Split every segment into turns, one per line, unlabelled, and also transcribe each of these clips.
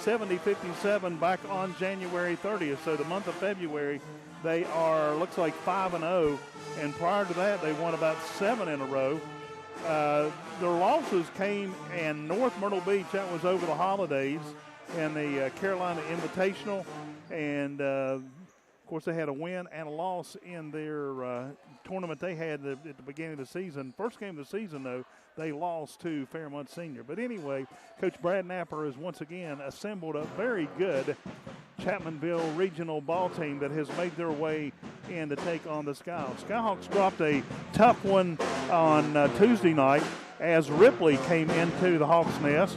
70-57 back on January 30th. So the month of February, they are, looks like 5-0, and prior to that, they won about 7 in a row. Their losses came in North Myrtle Beach. That was over the holidays, and the Carolina Invitational, and of course they had a win and a loss in their tournament they had at the beginning of the season. First game of the season, though, they lost to Fairmont Senior. But anyway, Coach Brad Napper has once again assembled a very good Chapmanville regional ball team that has made their way in to take on the Skyhawks. Skyhawks dropped a tough one on Tuesday night as Ripley came into the Hawks' nest.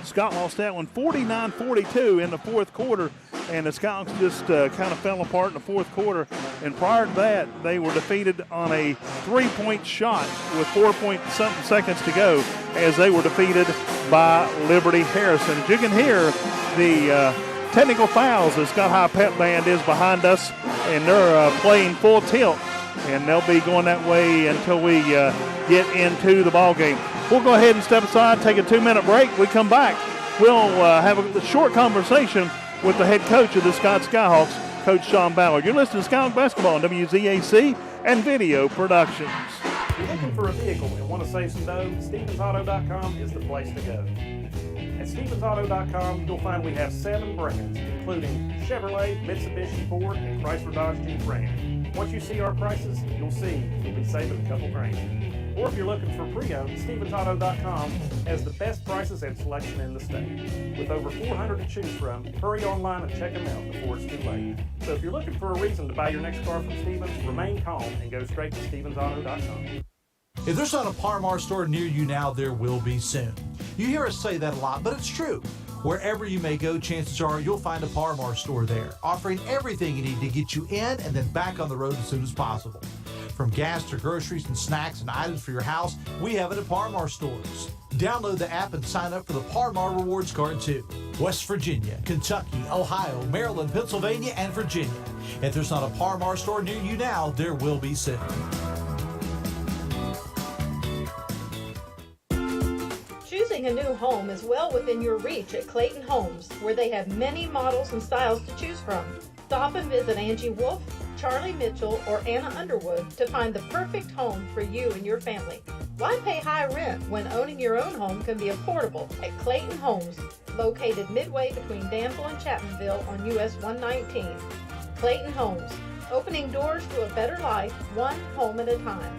Scott lost that one 49-42 in the fourth quarter, and the Skyhawks just kind of fell apart in the fourth quarter. And prior to that, they were defeated on a three-point shot with 4-point-something seconds to go as they were defeated by Liberty Harrison. As you can hear, the technical fouls, the Scott High Pep Band is behind us, and they're playing full tilt, and they'll be going that way until we get into the ball game. We'll go ahead and step aside, take a 2-minute break. We come back, we'll have a short conversation with the head coach of the Scott Skyhawks, Coach Sean Ballard. You're listening to Skyhawk Basketball on WZAC and Video Productions.
If you're looking for a vehicle and want to save some dough, StevensAuto.com is the place to go. At StevensAuto.com, you'll find we have 7 brands, including Chevrolet, Mitsubishi, Ford, and Chrysler Dodge Jeep Ram. Once you see our prices, you'll see you'll be saving a couple grand. Or if you're looking for pre-owned, StevensAuto.com has the best prices and selection in the state. With over 400 to choose from, hurry online and check them out before it's too late. So if you're looking for a reason to buy your next car from Stevens, remain calm and go straight to StevensAuto.com.
If there's not a Par-Mar store near you now, there will be soon. You hear us say that a lot, but it's true. Wherever you may go, chances are you'll find a Par-Mar store there, offering everything you need to get you in and then back on the road as soon as possible. From gas to groceries and snacks and items for your house, we have it at Par-Mar stores. Download the app and sign up for the Par-Mar Rewards Card too. West Virginia, Kentucky, Ohio, Maryland, Pennsylvania, and Virginia. If there's not a Par-Mar store near you now, there will be soon.
Choosing a new home is well within your reach at Clayton Homes, where they have many models and styles to choose from. Stop and visit Angie Wolf, Charlie Mitchell, or Anna Underwood to find the perfect home for you and your family. Why pay high rent when owning your own home can be affordable at Clayton Homes, located midway between Danville and Chapmanville on US 119. Clayton Homes, opening doors to a better life, one home at a time.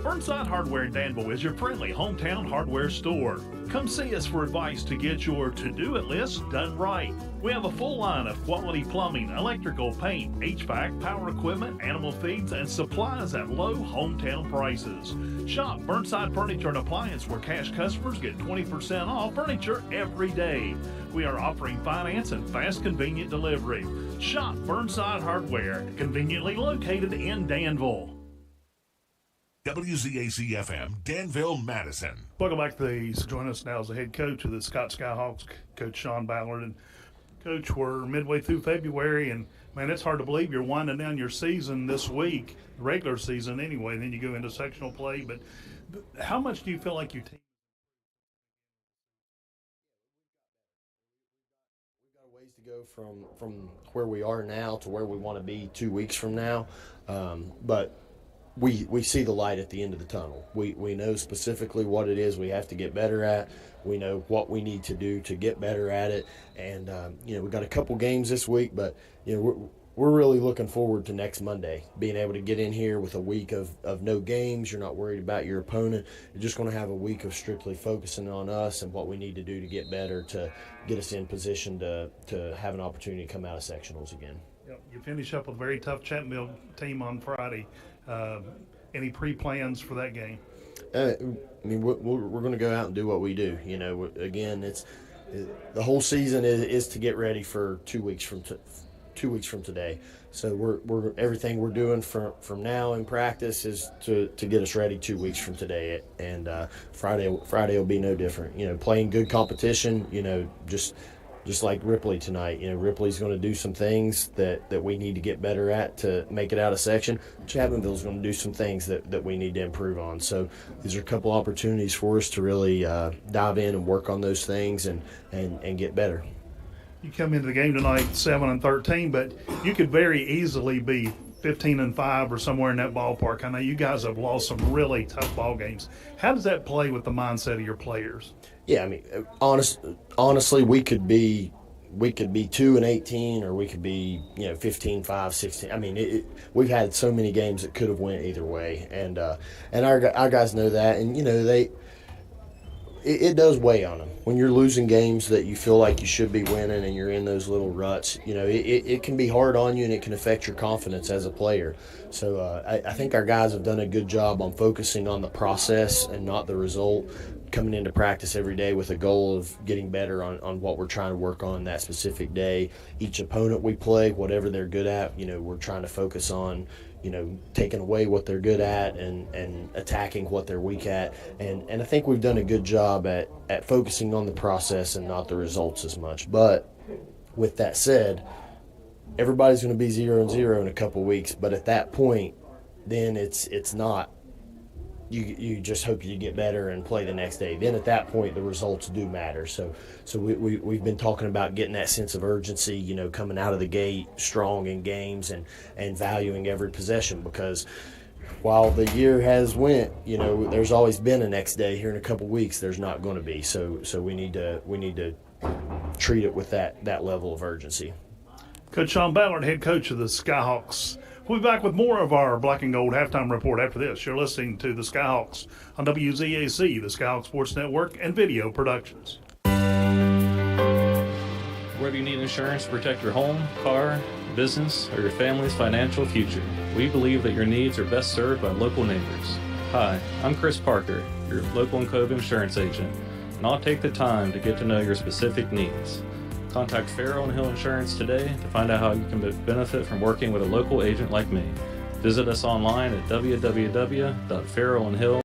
Burnside Hardware in Danville is your friendly hometown hardware store. Come see us for advice to get your to-do-it list done right. We have a full line of quality plumbing, electrical, paint, HVAC, power equipment, animal feeds, and supplies at low hometown prices. Shop Burnside Furniture and Appliance, where cash customers get 20% off furniture every day. We are offering finance and fast, convenient delivery. Shop Burnside Hardware, conveniently located in Danville.
WZAC-FM, Danville, Madison.
Welcome back to these. Join us now as the head coach of the Scott Skyhawks, Coach Sean Ballard. And Coach, we're midway through February, and man, it's hard to believe you're winding down your season this week, regular season anyway, and then you go into sectional play. But how much do you feel like your team?
We've got a ways to go from where we are now to where we want to be 2 weeks from now, but we see the light at the end of the tunnel. We know specifically what it is we have to get better at. We know what we need to do to get better at it. And, we've got a couple games this week, but, we're really looking forward to next Monday, being able to get in here with a week of no games. You're not worried about your opponent. You're just going to have a week of strictly focusing on us and what we need to do to get better, to get us in position to have an opportunity to come out of sectionals again.
Yep. You finish up with a very tough Chapmanville team on Friday. Any pre-plans for that game?
We're going to go out and do what we do. Again, the whole season is to get ready for 2 weeks from 2 weeks from today. So we're everything we're doing from now in practice is to get us ready 2 weeks from today. And Friday will be no different. Playing good competition. Just just like Ripley tonight. Ripley's going to do some things that we need to get better at to make it out of section. Chapmanville's going to do some things that we need to improve on. So these are a couple opportunities for us to really dive in and work on those things and get better.
You come into the game tonight 7-13, but you could very easily be 15-5 or somewhere in that ballpark. I know you guys have lost some really tough ball games. How does that play with the mindset of your players?
Yeah, I mean, honestly, we could be 2-18, or we could be 15-5, 16. I mean, we've had so many games that could have went either way, and our guys know that, and it does weigh on them when you're losing games that you feel like you should be winning, and you're in those little ruts. It can be hard on you, and it can affect your confidence as a player. So I think our guys have done a good job on focusing on the process and not the result, coming into practice every day with a goal of getting better on what we're trying to work on that specific day. Each opponent we play, whatever they're good at, we're trying to focus on taking away what they're good at and attacking what they're weak at. And I think we've done a good job at focusing on the process and not the results as much. But with that said, everybody's going to be 0-0 in a couple weeks. But at that point, then it's not. You just hope you get better and play the next day. Then at that point, the results do matter. So we've been talking about getting that sense of urgency, coming out of the gate strong in games and valuing every possession, because while the year has went, there's always been a next day. Here in a couple weeks, there's not going to be. So we need to treat it with that level of urgency.
Coach Sean Ballard, head coach of the Skyhawks. We'll be back with more of our Black and Gold halftime report after this. You're listening to the Skyhawks on WZAC, the Skyhawks Sports Network, and Video Productions.
Whether you need insurance to protect your home, car, business, or your family's financial future, we believe that your needs are best served by local neighbors. Hi, I'm Chris Parker, your local and Cove insurance agent, and I'll take the time to get to know your specific needs. Contact Farrell & Hill Insurance today to find out how you can benefit from working with a local agent like me. Visit us online at www.farrellandhill.com.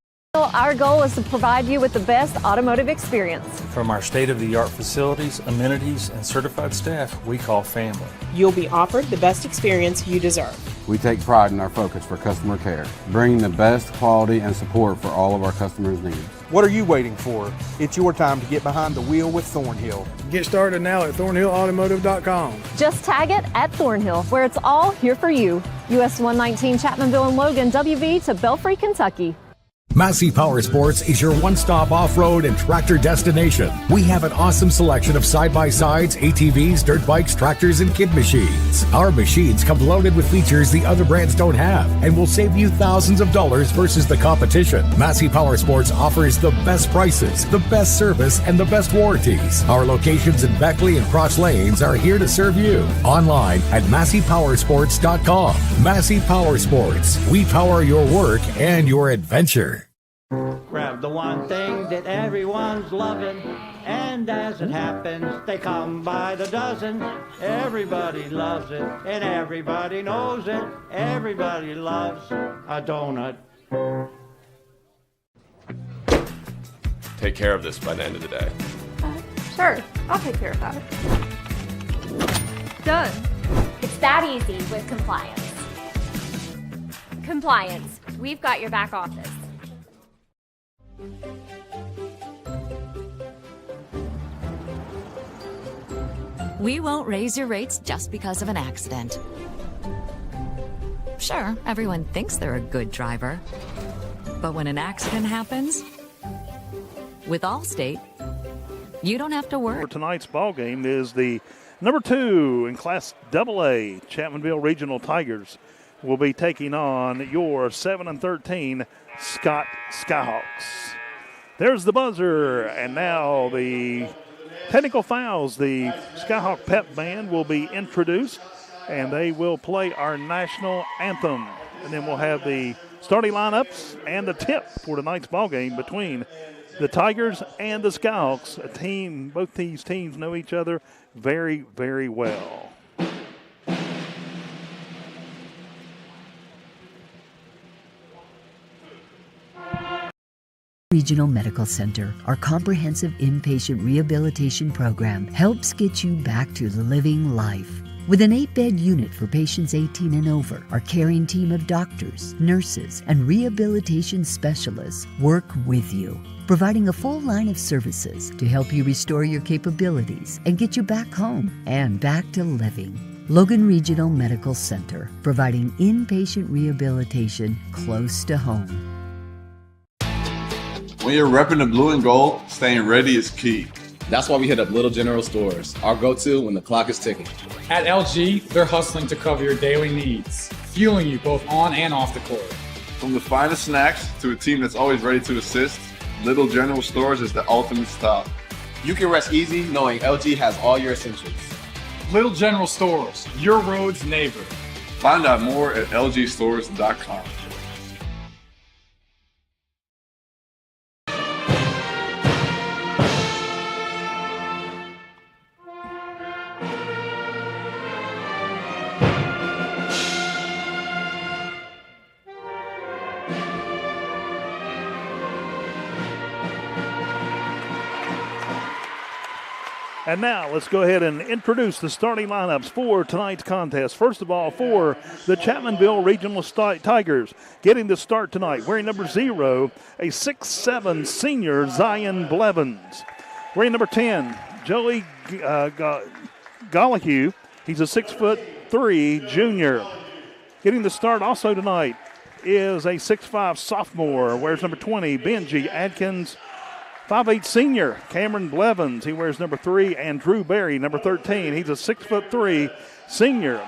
Our goal is to provide you with the best automotive experience.
From our state-of-the-art facilities, amenities, and certified staff we call family.
You'll be offered the best experience you deserve.
We take pride in our focus for customer care, bringing the best quality and support for all of our customers' needs.
What are you waiting for? It's your time to get behind the wheel with Thornhill.
Get started now at thornhillautomotive.com.
Just tag it at Thornhill, where it's all here for you. US 119 Chapmanville and Logan, WV to Belfry, Kentucky.
Massey Power Sports is your one-stop off-road and tractor destination. We have an awesome selection of side-by-sides, ATVs, dirt bikes, tractors, and kid machines. Our machines come loaded with features the other brands don't have and will save you thousands of dollars versus the competition. Massey Power Sports offers the best prices, the best service, and the best warranties. Our locations in Beckley and Cross Lanes are here to serve you. Online at MasseyPowersports.com. Massey Power Sports. We power your work and your adventure.
Grab the one thing that everyone's loving, and as it happens, they come by the dozen. Everybody loves it, and everybody knows it. Everybody loves a donut.
Take care of this by the end of the day.
Sure, I'll take care of that. Done.
It's that easy with compliance. Compliance, we've got your back office.
We won't raise your rates just because of an accident. Sure, everyone thinks they're a good driver. But when an accident happens, with Allstate, you don't have to worry.
For tonight's ball game is the number 2 in Class AA, Chapmanville Regional Tigers will be taking on your 7-13 Scott Skyhawks. There's the buzzer, and now the technical fouls. The Skyhawk Pep Band will be introduced, and they will play our national anthem. And then we'll have the starting lineups and the tip for tonight's ball game between the Tigers and the Skyhawks. A team, both these teams know each other very, very well.
Regional Medical Center, our comprehensive inpatient rehabilitation program helps get you back to living life. With an 8-bed unit for patients 18 and over, our caring team of doctors, nurses, and rehabilitation specialists work with you, providing a full line of services to help you restore your capabilities and get you back home and back to living. Logan Regional Medical Center, providing inpatient rehabilitation close to home.
When you're repping the blue and gold, staying ready is key.
That's why we hit up Little General Stores, our go-to when the clock is ticking.
At LG, they're hustling to cover your daily needs, fueling you both on and off the court.
From the finest snacks to a team that's always ready to assist, Little General Stores is the ultimate stop.
You can rest easy knowing LG has all your essentials.
Little General Stores, your road's neighbor.
Find out more at lgstores.com.
And now let's go ahead and introduce the starting lineups for tonight's contest. First of all, for the Chapmanville Regional Tigers, getting the start tonight, wearing number 0, a 6'7" senior, Zion Blevins. Wearing number 10, Joey Gollahue. He's a 6'3" junior. Getting the start also tonight is a 6'5" sophomore, wears number 20, Benji Adkins. 5'8" senior, Cameron Blevins. He wears number 3, and Drew Berry, number 13. He's a 6'3" senior.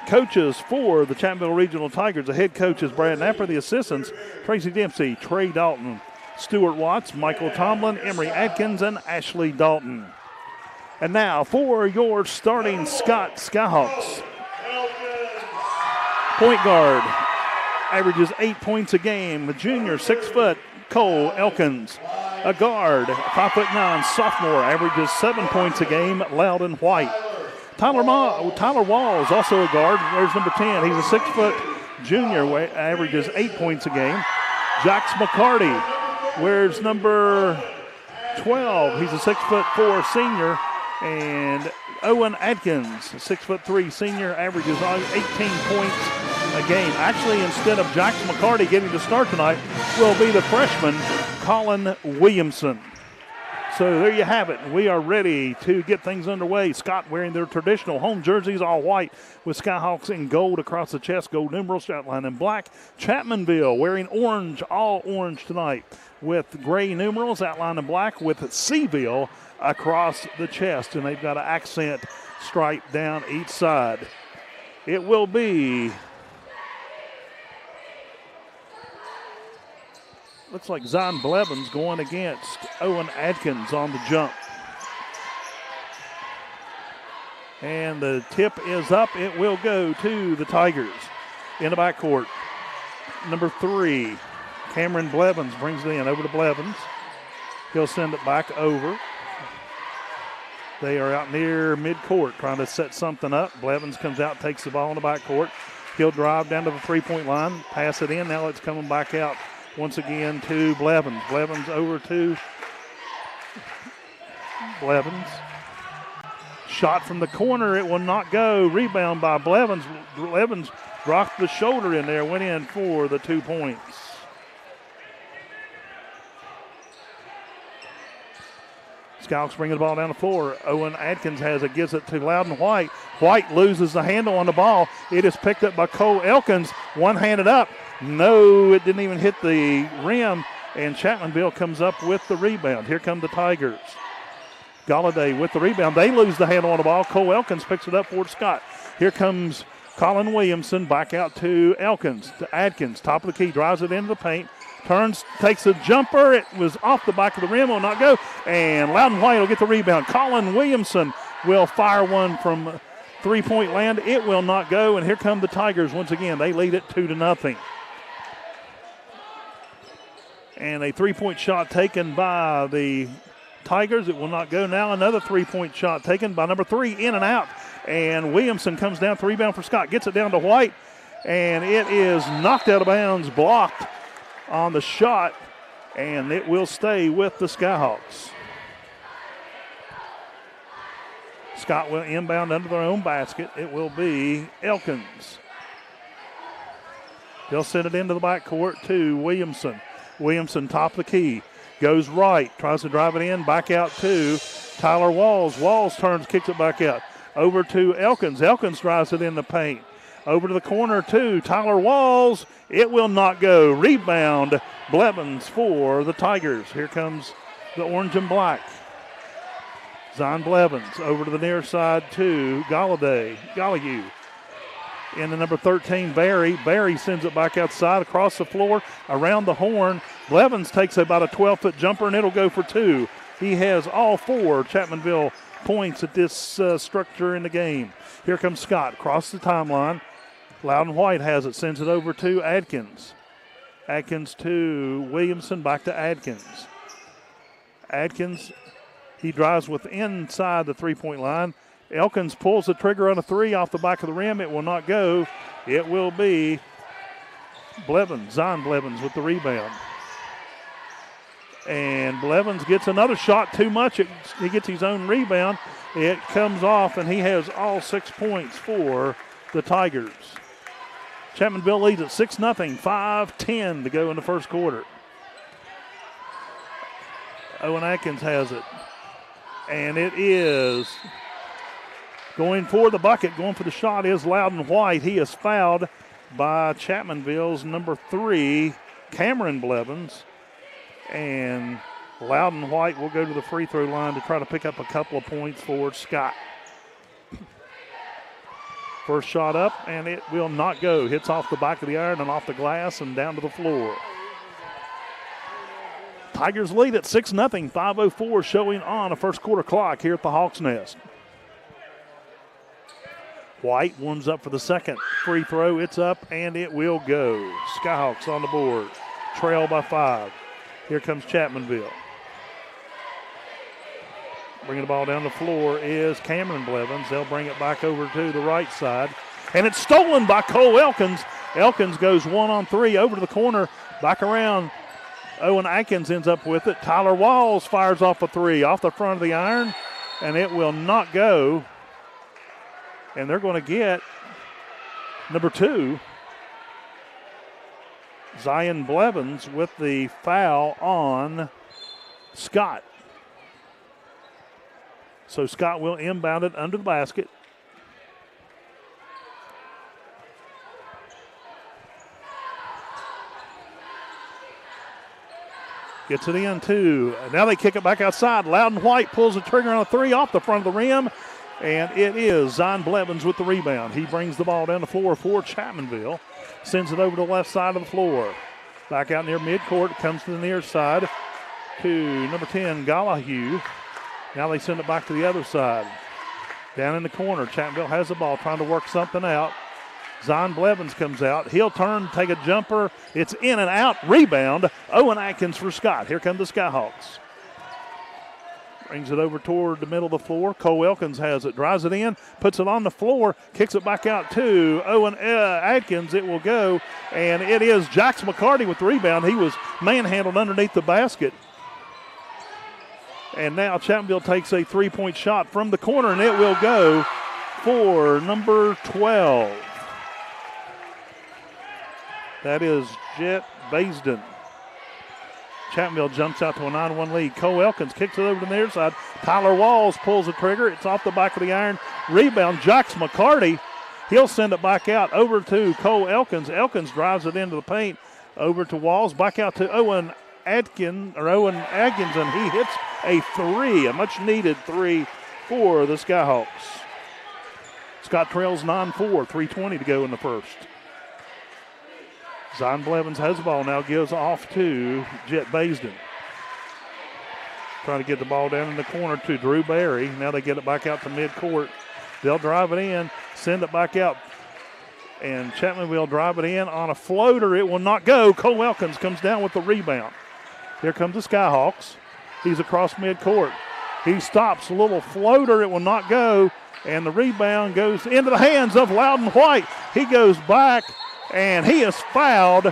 Coaches for the Chapmanville Regional Tigers. The head coach is Brad Napper. The assistants, Tracy Dempsey, Trey Dalton, Stuart Watts, Michael Tomlin, Emery Adkins, and Ashley Dalton. And now for your starting Skyhawks. Point guard, averages 8 points a game. The junior, 6 foot, Cole Elkins. A guard, 5'9", sophomore, averages 7 points a game, Loudon White. Tyler Walls, also a guard, wears number 10. He's a 6 foot junior, averages 8 points a game. Jax McCarty wears number 12. He's a 6'4" senior. And Owen Adkins, a 6'3" senior, averages 18 points a game. Actually, instead of Jax McCarty getting to start tonight, will be the freshman, Colin Williamson. So there you have it. We are ready to get things underway. Scott wearing their traditional home jerseys, all white with Skyhawks in gold across the chest, gold numerals outlined in black. Chapmanville wearing orange, all orange tonight with gray numerals outlined in black with Seaville across the chest. And they've got an accent stripe down each side. It will be, looks like Zion Blevins going against Owen Adkins on the jump. And the tip is up. It will go to the Tigers in the backcourt. Number 3, Cameron Blevins brings it in over to Blevins. He'll send it back over. They are out near midcourt trying to set something up. Blevins comes out, takes the ball in the backcourt. He'll drive down to the three-point line, pass it in. Now it's coming back out once again to Blevins. Blevins over to Blevins. Shot from the corner. It will not go. Rebound by Blevins. Blevins rocked the shoulder in there, went in for the 2 points. Skyhawks bringing the ball down the floor. Owen Adkins gives it to Loudon White. White loses the handle on the ball. It is picked up by Cole Elkins. One-handed up. No, it didn't even hit the rim, and Chapmanville comes up with the rebound. Here come the Tigers. Galladay with the rebound. They lose the handle on the ball. Cole Elkins picks it up for Scott. Here comes Colin Williamson back out to Elkins, to Adkins. Top of the key, drives it into the paint. Turns, takes a jumper. It was off the back of the rim, will not go. And Loudon White will get the rebound. Colin Williamson will fire one from three-point land. It will not go, and here come the Tigers once again. They lead it 2-0. And a three-point shot taken by the Tigers. It will not go now. Another three-point shot taken by number 3, in and out. And Williamson comes down for rebound for Scott. Gets it down to White, and it is knocked out of bounds, blocked on the shot. and it will stay with the Skyhawks. Scott will inbound under their own basket. It will be Elkins. They'll send it into the backcourt to Williamson. Williamson, top of the key, goes right, tries to drive it in, back out to Tyler Walls. Walls turns, kicks it back out. Over to Elkins. Elkins drives it in the paint. Over to the corner to Tyler Walls. It will not go. Rebound, Blevins for the Tigers. Here comes the orange and black. Zion Blevins over to the near side to Gallagher. In the number 13, Barry. Barry sends it back outside across the floor, around the horn. Blevins takes about a 12-foot jumper, and it'll go for two. He has all four Chapmanville points at this structure in the game. Here comes Scott across the timeline. Loudon White has it, sends it over to Adkins. Adkins to Williamson, back to Adkins. Adkins, he drives with inside the three-point line. Elkins pulls the trigger on a three off the back of the rim. It will not go. It will be Blevins, Zion Blevins with the rebound. And Blevins gets another shot too much. He gets his own rebound. It comes off, and he has all 6 points for the Tigers. Chapmanville leads at 6-0, 5:10 to go in the first quarter. Owen Atkins has it. And it is going for the bucket, going for the shot is Loudon White. He is fouled by Chapmanville's number 3, Cameron Blevins. And Loudon White will go to the free throw line to try to pick up a couple of points for Scott. First shot up, and it will not go. Hits off the back of the iron and off the glass and down to the floor. Tigers lead at 6-0, 5:04 showing on a first quarter clock here at the Hawks Nest. White warms up for the second free throw. It's up, and it will go. Skyhawks on the board. Trail by 5. Here comes Chapmanville. Bringing the ball down the floor is Cameron Blevins. They'll bring it back over to the right side. And it's stolen by Cole Elkins. Elkins goes 1-on-3 over to the corner, back around. Owen Atkins ends up with it. Tyler Walls fires off a three off the front of the iron, and it will not go. And they're going to get number 2, Zion Blevins, with the foul on Scott. So Scott will inbound it under the basket. Gets it in, too. Now they kick it back outside. Loudon White pulls the trigger on a three off the front of the rim, and it is Zion Blevins with the rebound. He brings the ball down the floor for Chapmanville. Sends it over to the left side of the floor. Back out near midcourt. Comes to the near side to number 10, Gallagher. Now they send it back to the other side. Down in the corner, Chapmanville has the ball, trying to work something out. Zion Blevins comes out. He'll turn, take a jumper. It's in and out. Rebound. Owen Atkins for Scott. Here come the Skyhawks. Brings it over toward the middle of the floor. Cole Elkins has it. Drives it in. Puts it on the floor. Kicks it back out to Owen Atkins. It will go. And it is Jax McCarty with the rebound. He was manhandled underneath the basket. And now Chapmanville takes a three-point shot from the corner, and it will go for number 12. That is Jet Basden. Chapmanville jumps out to a 9-1 lead. Cole Elkins kicks it over to the near side. Tyler Walls pulls the trigger. It's off the back of the iron. Rebound, Jax McCarty. He'll send it back out over to Cole Elkins. Elkins drives it into the paint. Over to Walls. Back out to Owen Atkins, and he hits a three, a much-needed three for the Skyhawks. Scott trails 9-4, 3:20 to go in the first. Zion Blevins has the ball now, gives off to Jet Basden. Trying to get the ball down in the corner to Drew Barry. Now they get it back out to midcourt. They'll drive it in, send it back out. And Chapman will drive it in on a floater. It will not go. Cole Elkins comes down with the rebound. Here comes the Skyhawks. He's across midcourt. He stops, a little floater. It will not go. And the rebound goes into the hands of Loudon White. He goes back, and he is fouled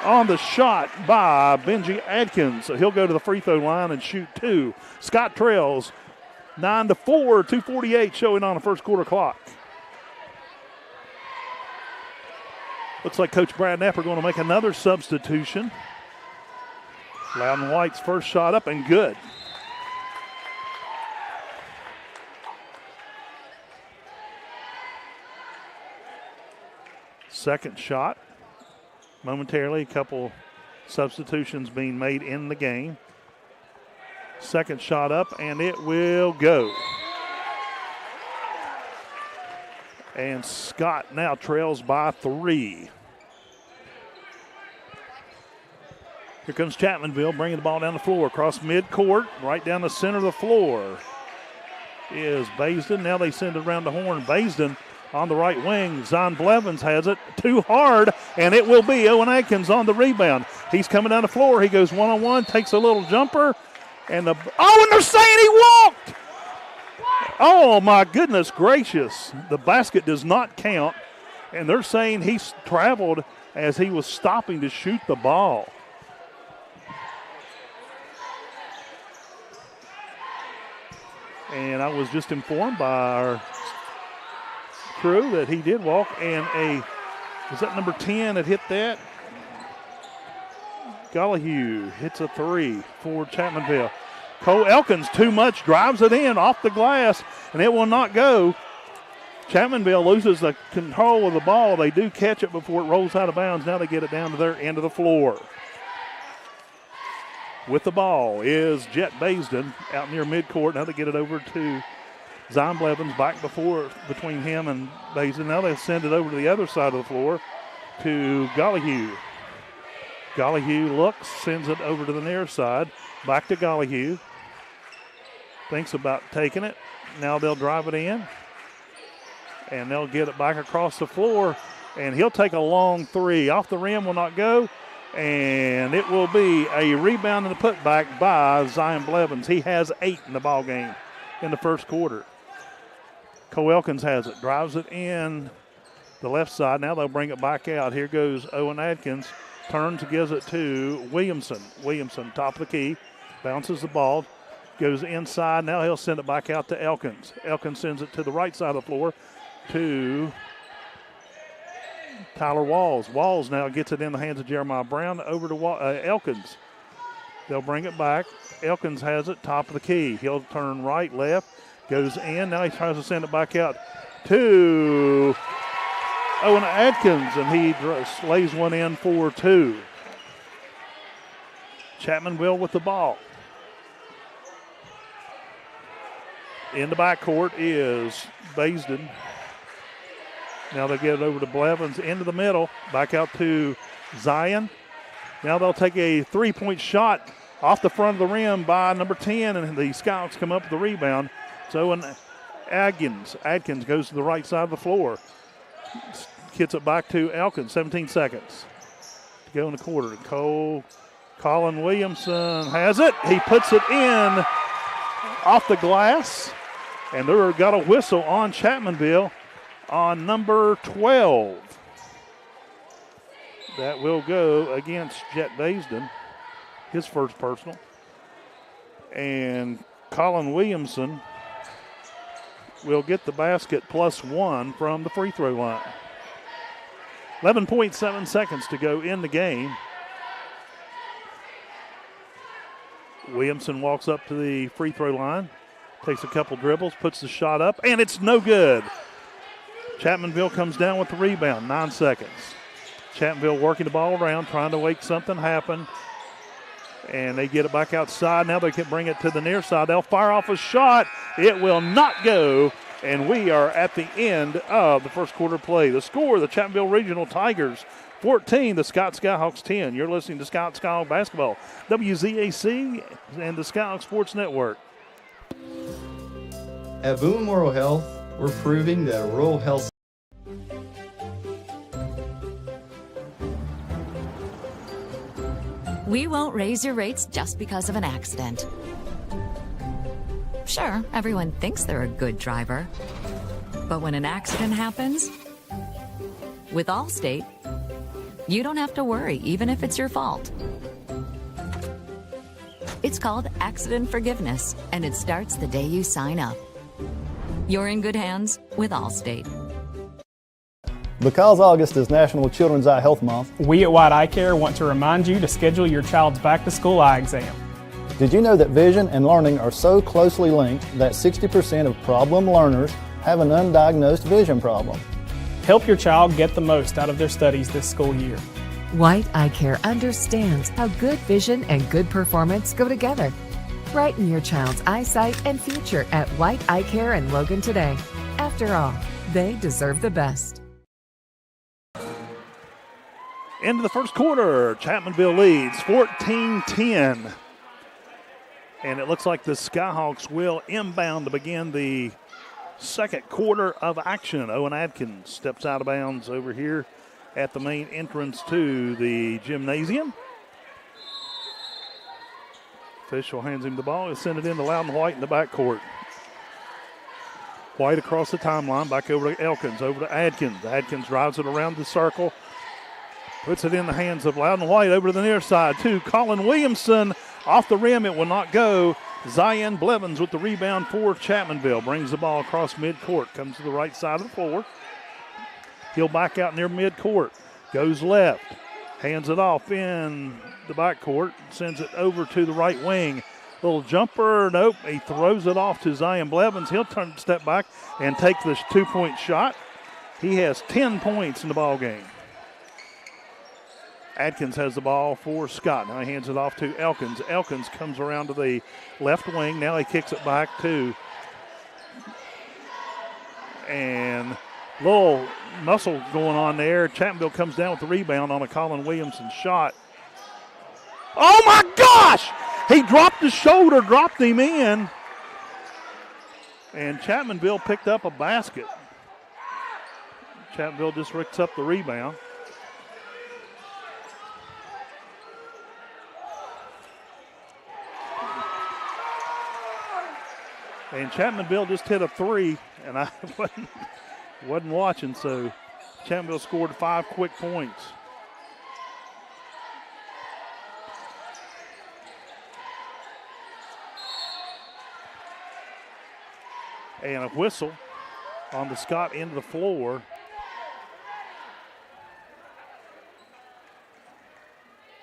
on the shot by Benji Adkins. So he'll go to the free throw line and shoot 2. Scott trails 9-4, 2:48 showing on the first quarter clock. Looks like Coach Brad Napper going to make another substitution. Loudon White's first shot up and good. Second shot. Momentarily, a couple substitutions being made in the game. Second shot up, and it will go. And Scott now trails by 3. Here comes Chapmanville bringing the ball down the floor across midcourt, right down the center of the floor is Baisden. Now they send it around the horn. Baisden on the right wing. Zion Blevins has it too hard, and it will be Owen Atkins on the rebound. He's coming down the floor. He goes one-on-one, takes a little jumper, and and they're saying he walked. Oh, my goodness gracious. The basket does not count, and they're saying he traveled as he was stopping to shoot the ball. And I was just informed by our crew that he did walk, and was that number 10 that hit that? Gollihue hits a 3 for Chapmanville. Cole Elkins, too much, drives it in off the glass, and it will not go. Chapmanville loses the control of the ball. They do catch it before it rolls out of bounds. Now they get it down to their end of the floor. With the ball is Jet Baisden out near midcourt. Now they get it over to Zion Blevins back between him and Baisden. Now they send it over to the other side of the floor to Gollihue. Gollihue looks, sends it over to the near side. Back to Gollihue. Thinks about taking it. Now they'll drive it in. And they'll get it back across the floor. And he'll take a long 3. Off the rim, will not go. And it will be a rebound and a putback by Zion Blevins. He has 8 in the ball game in the first quarter. Cole Elkins has it, drives it in the left side. Now they'll bring it back out. Here goes Owen Adkins. Turns and gives it to Williamson. Williamson, top of the key, bounces the ball, goes inside. Now he'll send it back out to Elkins. Elkins sends it to the right side of the floor to Tyler Walls. Walls now gets it in the hands of Jeremiah Brown over to Elkins. They'll bring it back. Elkins has it, top of the key. He'll turn right, left, goes in. Now he tries to send it back out to Owen Adkins, and he lays one in for 2. Chapmanville with the ball. In the backcourt is Baisden. Now they'll get it over to Blevins into the middle, back out to Zion. Now they'll take a 3-point shot off the front of the rim by number 10, and the Skyhawks come up with the rebound. So Owen Adkins goes to the right side of the floor. Gets it back to Elkins, 17 seconds to go in the quarter. Colin Williamson has it. He puts it in off the glass, and they've got a whistle on Chapmanville on number 12. That will go against Jet Baisden, his first personal. And Colin Williamson will get the basket +1 from the free throw line. 11.7 seconds to go in the game. Williamson walks up to the free throw line, takes a couple dribbles, puts the shot up, and it's no good. Chapmanville comes down with the rebound, 9 seconds. Chapmanville working the ball around, trying to make something happen. And they get it back outside. Now they can bring it to the near side. They'll fire off a shot. It will not go. And we are at the end of the first quarter play. The score, the Chapmanville Regional Tigers 14, the Scott Skyhawks 10. You're listening to Scott Skyhawk Basketball, WZAC and the Skyhawk Sports Network.
At Boone Memorial Health, we're proving that rural health.
We won't raise your rates just because of an accident. Sure, everyone thinks they're a good driver. But when an accident happens, with Allstate, You don't have to worry, even if it's your fault. It's called accident forgiveness, and it starts the day you sign up. You're in good hands with Allstate.
Because August is National Children's Eye Health Month,
we at White Eye Care want to remind you to schedule your child's back-to-school eye exam.
Did you know that vision and learning are so closely linked that 60% of problem learners have an undiagnosed vision problem?
Help your child get the most out of their studies this school year.
White Eye Care understands how good vision and good performance go together. Brighten your child's eyesight and future at White Eye Care in Logan today. After all, they deserve the best.
Into the first quarter, Chapmanville leads 14-10. And it looks like the Skyhawks will inbound to begin the second quarter of action. Owen Adkins steps out of bounds over here at the main entrance to the gymnasium. Official hands him the ball. He'll send it into Loudon White in the backcourt. White across the timeline, back over to Elkins, over to Adkins. Adkins drives it around the circle. Puts it in the hands of Loudon White over to the near side to Colin Williamson. Off the rim, it will not go. Zion Blevins with the rebound for Chapmanville. Brings the ball across midcourt. Comes to the right side of the floor. He'll back out near midcourt. Goes left. Hands it off in the backcourt. Sends it over to the right wing. Little jumper. Nope. He throws it off to Zion Blevins. He'll step back and take this two-point shot. He has 10 points in the ball game. Adkins has the ball for Scott. Now he hands it off to Elkins. Elkins comes around to the left wing. Now he kicks it back to. And little muscle going on there. Chapmanville comes down with the rebound on a Colin Williamson shot. Oh my gosh! He dropped his shoulder, dropped him in. And Chapmanville picked up a basket. Chapmanville just ricks up the rebound. And Chapmanville just hit a three, and I wasn't watching, so Chapmanville scored 5 quick points. And a whistle on the Scott end of the floor.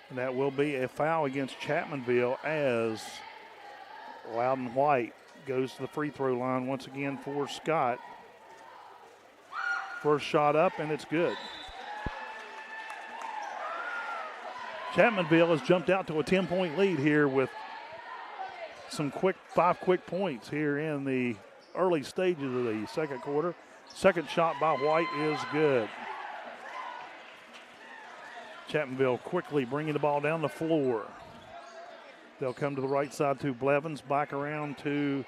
And that will be a foul against Chapmanville as Loudon White goes to the free throw line once again for Scott. First shot up, and it's good. Chapmanville has jumped out to a 10-point lead here with some 5 quick points here in the early stages of the second quarter. Second shot by White is good. Chapmanville quickly bringing the ball down the floor. They'll come to the right side to Blevins, back around to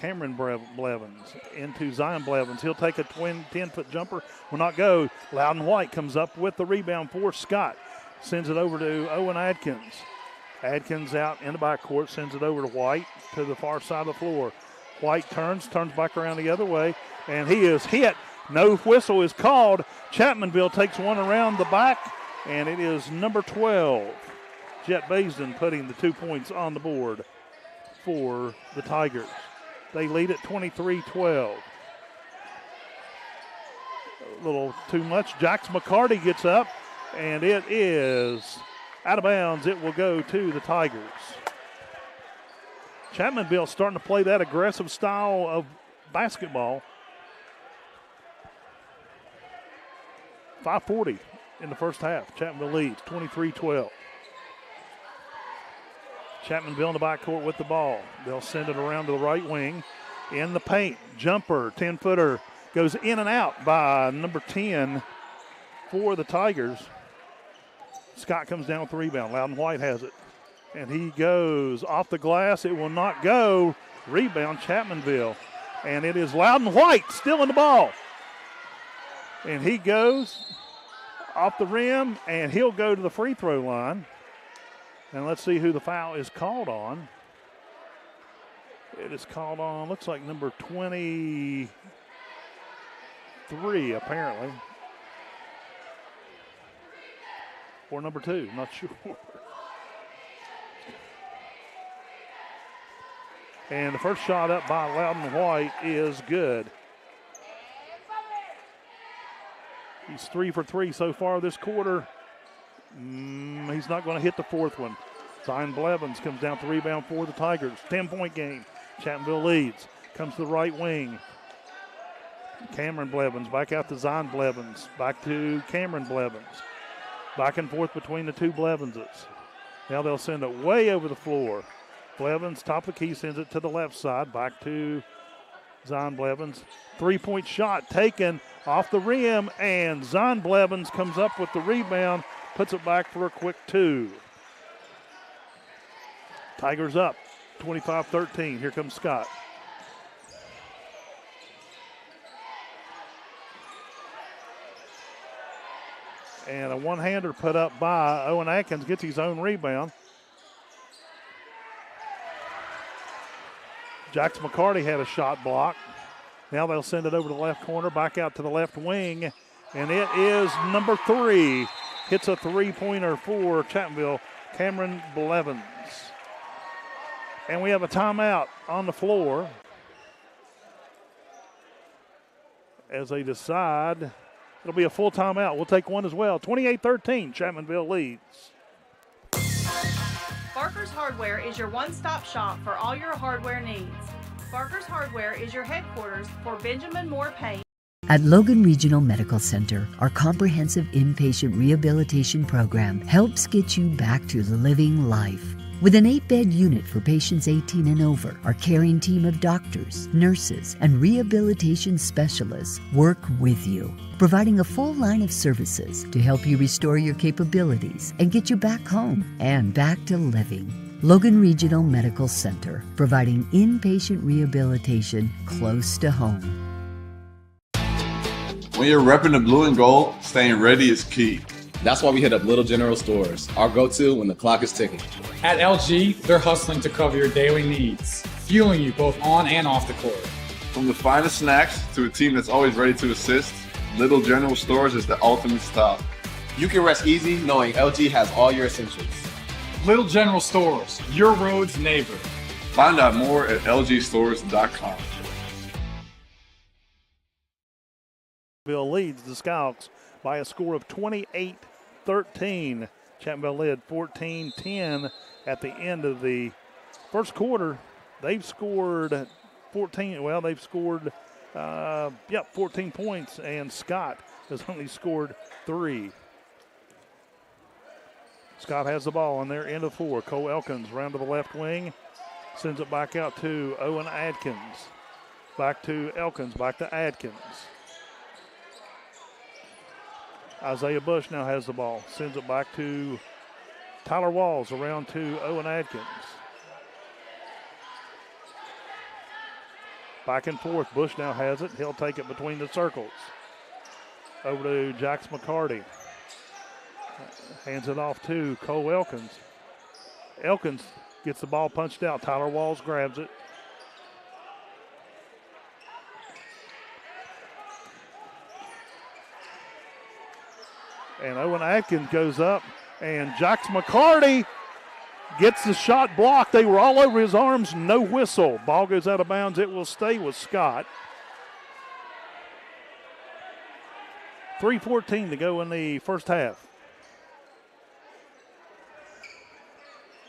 Cameron Blevins, into Zion Blevins. He'll take a 10-foot jumper, will not go. Loudon White comes up with the rebound for Scott. Sends it over to Owen Adkins. Adkins out in the backcourt, sends it over to White to the far side of the floor. White turns back around the other way, and he is hit. No whistle is called. Chapmanville takes one around the back, and it is number 12. Jet Baisden putting the 2 points on the board for the Tigers. They lead at 23-12. A little too much. Jax McCarty gets up, and it is out of bounds. It will go to the Tigers. Chapmanville starting to play that aggressive style of basketball. 5:40 in the first half. Chapmanville leads 23-12. Chapmanville in the backcourt with the ball. They'll send it around to the right wing. In the paint, jumper, 10-footer, goes in and out by number 10 for the Tigers. Scott comes down with the rebound. Loudon White has it. And he goes off the glass. It will not go. Rebound, Chapmanville. And it is Loudon White still in the ball. And he goes off the rim, and he'll go to the free throw line. And let's see who the foul is called on. It is called on, looks like number 23, apparently. or number 2, not sure. And the first shot up by Loudon White is good. He's 3 for 3 so far this quarter. He's not going to hit the fourth one. Zion Blevins comes down to rebound for the Tigers. 10-point game. Chapmanville leads. Comes to the right wing. Cameron Blevins back out to Zion Blevins. Back to Cameron Blevins. Back and forth between the two Blevinses. Now they'll send it way over the floor. Blevins, top of the key, sends it to the left side. Back to Zion Blevins. 3-point shot taken off the rim, and Zion Blevins comes up with the rebound, puts it back for a quick 2. Tigers up, 25-13. Here comes Scott. And a one-hander put up by Owen Atkins, gets his own rebound. Jax McCarty had a shot block. Now they'll send it over to the left corner, back out to the left wing, and it is number 3. Hits a three-pointer for Chapmanville, Cameron Blevins. And we have a timeout on the floor as they decide it'll be a full timeout. We'll take one as well. 28-13, Chapmanville leads.
Barker's Hardware is your one-stop shop for all your hardware needs. Barker's Hardware is your headquarters for Benjamin Moore Paint.
At Logan Regional Medical Center, our comprehensive inpatient rehabilitation program helps get you back to living life. With an 8-bed unit for patients 18 and over, our caring team of doctors, nurses, and rehabilitation specialists work with you, providing a full line of services to help you restore your capabilities and get you back home and back to living. Logan Regional Medical Center, providing inpatient rehabilitation close to home.
When you're repping the blue and gold, staying ready is key.
That's why we hit up Little General Stores, our go-to when the clock is ticking.
At LG, they're hustling to cover your daily needs, fueling you both on and off the court.
From the finest snacks to a team that's always ready to assist, Little General Stores is the ultimate stop.
You can rest easy knowing LG has all your essentials.
Little General Stores, your road's neighbor.
Find out more at lgstores.com.
Chapmanville leads the Skyhawks by a score of 28-13. Chapmanville led 14-10 at the end of the first quarter. They've scored 14. Well, they've scored 14 points, and Scott has only scored 3. Scott has the ball on their end of 4. Cole Elkins round to the left wing, sends it back out to Owen Adkins. Back to Elkins, back to Adkins. Isaiah Bush now has the ball, sends it back to Tyler Walls, around to Owen Adkins. Back and forth, Bush now has it. He'll take it between the circles. Over to Jax McCarty. Hands it off to Cole Elkins. Elkins gets the ball punched out. Tyler Walls grabs it. And Owen Atkins goes up, and Jax McCarty gets the shot blocked. They were all over his arms, no whistle. Ball goes out of bounds. It will stay with Scott. 3:14 to go in the first half.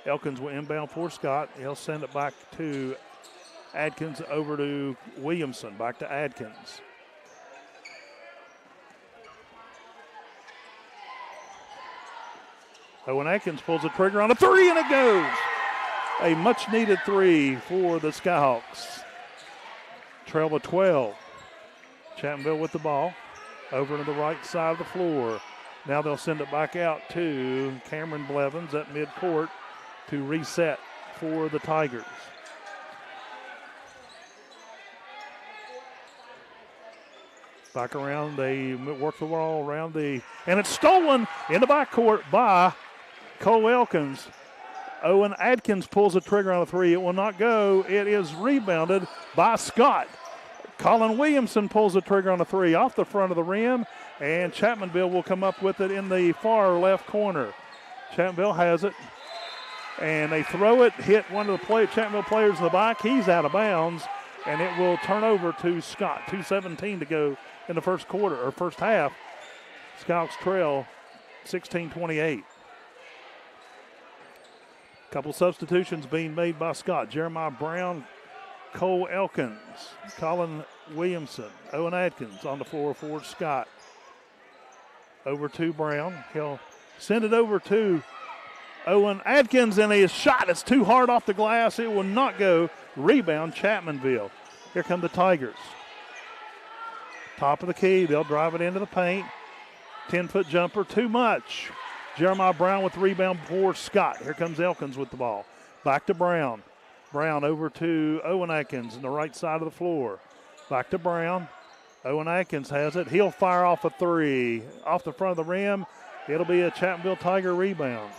Elkins will inbound for Scott. He'll send it back to Adkins, over to Williamson, back to Adkins. Owen Atkins pulls the trigger on a 3, and it goes. A much-needed 3 for the Skyhawks. Trail by 12. Chapmanville with the ball. Over to the right side of the floor. Now they'll send it back out to Cameron Blevins at midcourt to reset for the Tigers. Back around, they work the ball around and it's stolen in the backcourt by Cole Elkins. Owen Adkins pulls the trigger on a 3. It will not go. It is rebounded by Scott. Colin Williamson pulls the trigger on a 3 off the front of the rim, And Chapmanville will come up with it in the far left corner. Chapmanville has it. And they throw it, hit one of the Chapmanville players in the back. He's out of bounds, and it will turn over to Scott. 2:17 to go in the first quarter, or first half. Skyhawks trail 16-28. Couple substitutions being made by Scott. Jeremiah Brown, Cole Elkins, Colin Williamson, Owen Atkins on the floor for Scott. Over to Brown. He'll send it over to Owen Atkins, and his shot is too hard off the glass. It will not go. Rebound, Chapmanville. Here come the Tigers. Top of the key. They'll drive it into the paint. 10-foot jumper, too much. Jeremiah Brown with the rebound for Scott. Here comes Elkins with the ball. Back to Brown. Brown over to Owen Atkins on the right side of the floor. Back to Brown. Owen Atkins has it. He'll fire off a three. Off the front of the rim. It'll be a Chapmanville Tiger rebound.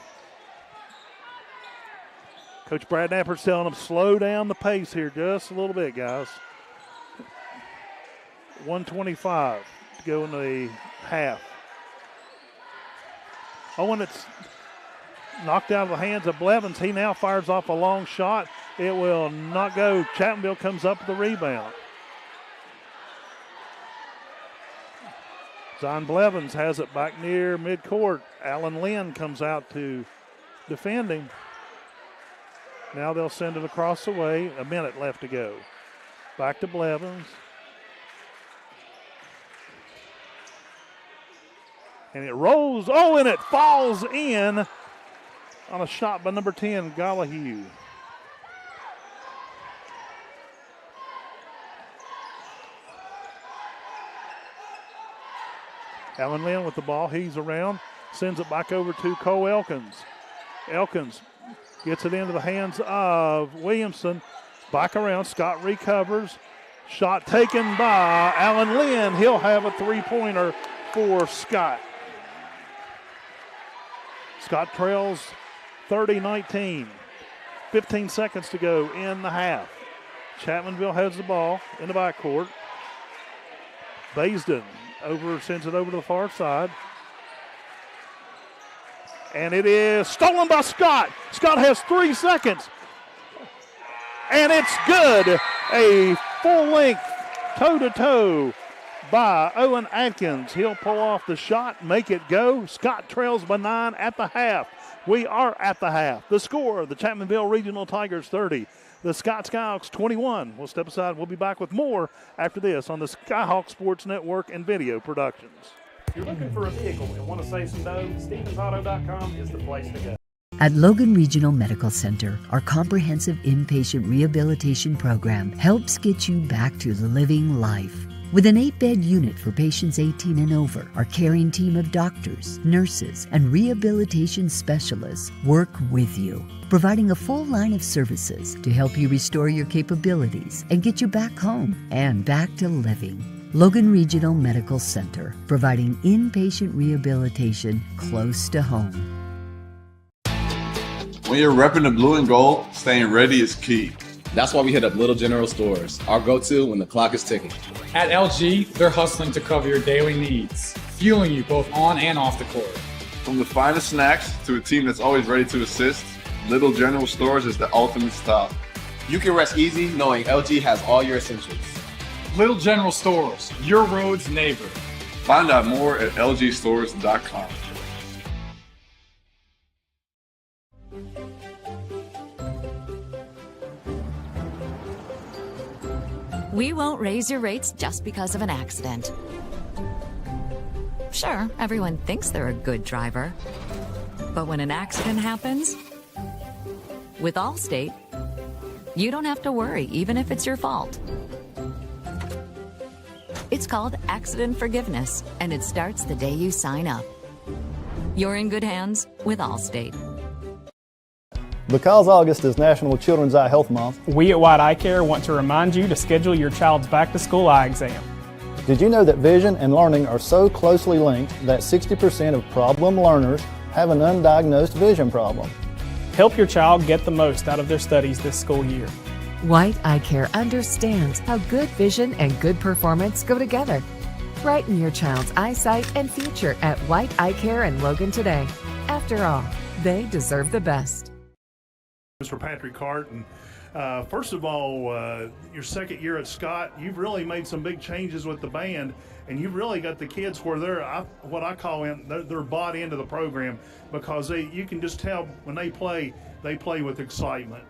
Coach Brad Napper's telling them, slow down the pace here just a little bit, guys. 1:25 to go in the half. Owen, it's knocked out of the hands of Blevins. He now fires off a long shot. It will not go. Chapmanville comes up with the rebound. Zion Blevins has it back near midcourt. Alan Lynn comes out to defend him. Now they'll send it across the way. A minute left to go. Back to Blevins. And it rolls. Oh, and it falls in on a shot by number 10, Gallahue. Alan Lynn with the ball. He's around. Sends it back over to Cole Elkins. Elkins gets it into the hands of Williamson. Back around. Scott recovers. Shot taken by Alan Lynn. He'll have a three-pointer for Scott. Scott trails 30-19. 15 seconds to go in the half. Chapmanville has the ball in the backcourt. Baisden sends it over to the far side. And it is stolen by Scott. Scott has 3 seconds. And it's good. A full-length toe-to-toe by Owen Atkins. He'll pull off the shot, make it go. Scott trails by 9 at the half. We are at the half. The score, the Chapmanville Regional Tigers 30. The Scott Skyhawks 21. We'll step aside. We'll be back with more after this on the Skyhawk Sports Network and Video Productions.
If you're looking for a vehicle and want to save some dough, StevensAuto.com is the place to go.
At Logan Regional Medical Center, our comprehensive inpatient rehabilitation program helps get you back to living life. With an 8-bed unit for patients 18 and over, our caring team of doctors, nurses, and rehabilitation specialists work with you, providing a full line of services to help you restore your capabilities and get you back home and back to living. Logan Regional Medical Center, providing inpatient rehabilitation close to home.
When you're repping the blue and gold, staying ready is key.
That's why we hit up Little General Stores, our go-to when the clock is ticking.
At LG, they're hustling to cover your daily needs, fueling you both on and off the court.
From the finest snacks to a team that's always ready to assist, Little General Stores is the ultimate stop.
You can rest easy knowing LG has all your essentials.
Little General Stores, your road's neighbor.
Find out more at lgstores.com.
We won't raise your rates just because of an accident. Sure, everyone thinks they're a good driver. But when an accident happens, with Allstate, you don't have to worry, even if it's your fault. It's called accident forgiveness, and it starts the day you sign up. You're in good hands with Allstate.
Because August is National Children's Eye Health Month,
we at White Eye Care want to remind you to schedule your child's back-to-school eye exam.
Did you know that vision and learning are so closely linked that 60% of problem learners have an undiagnosed vision problem?
Help your child get the most out of their studies this school year.
White Eye Care understands how good vision and good performance go together. Brighten your child's eyesight and future at White Eye Care in Logan today. After all, they deserve the best.
Mr. Patrick Hart, and first of all, your second year at Scott, you've really made some big changes with the band, and you've really got the kids where they're bought into the program, because you can just tell when they play with excitement.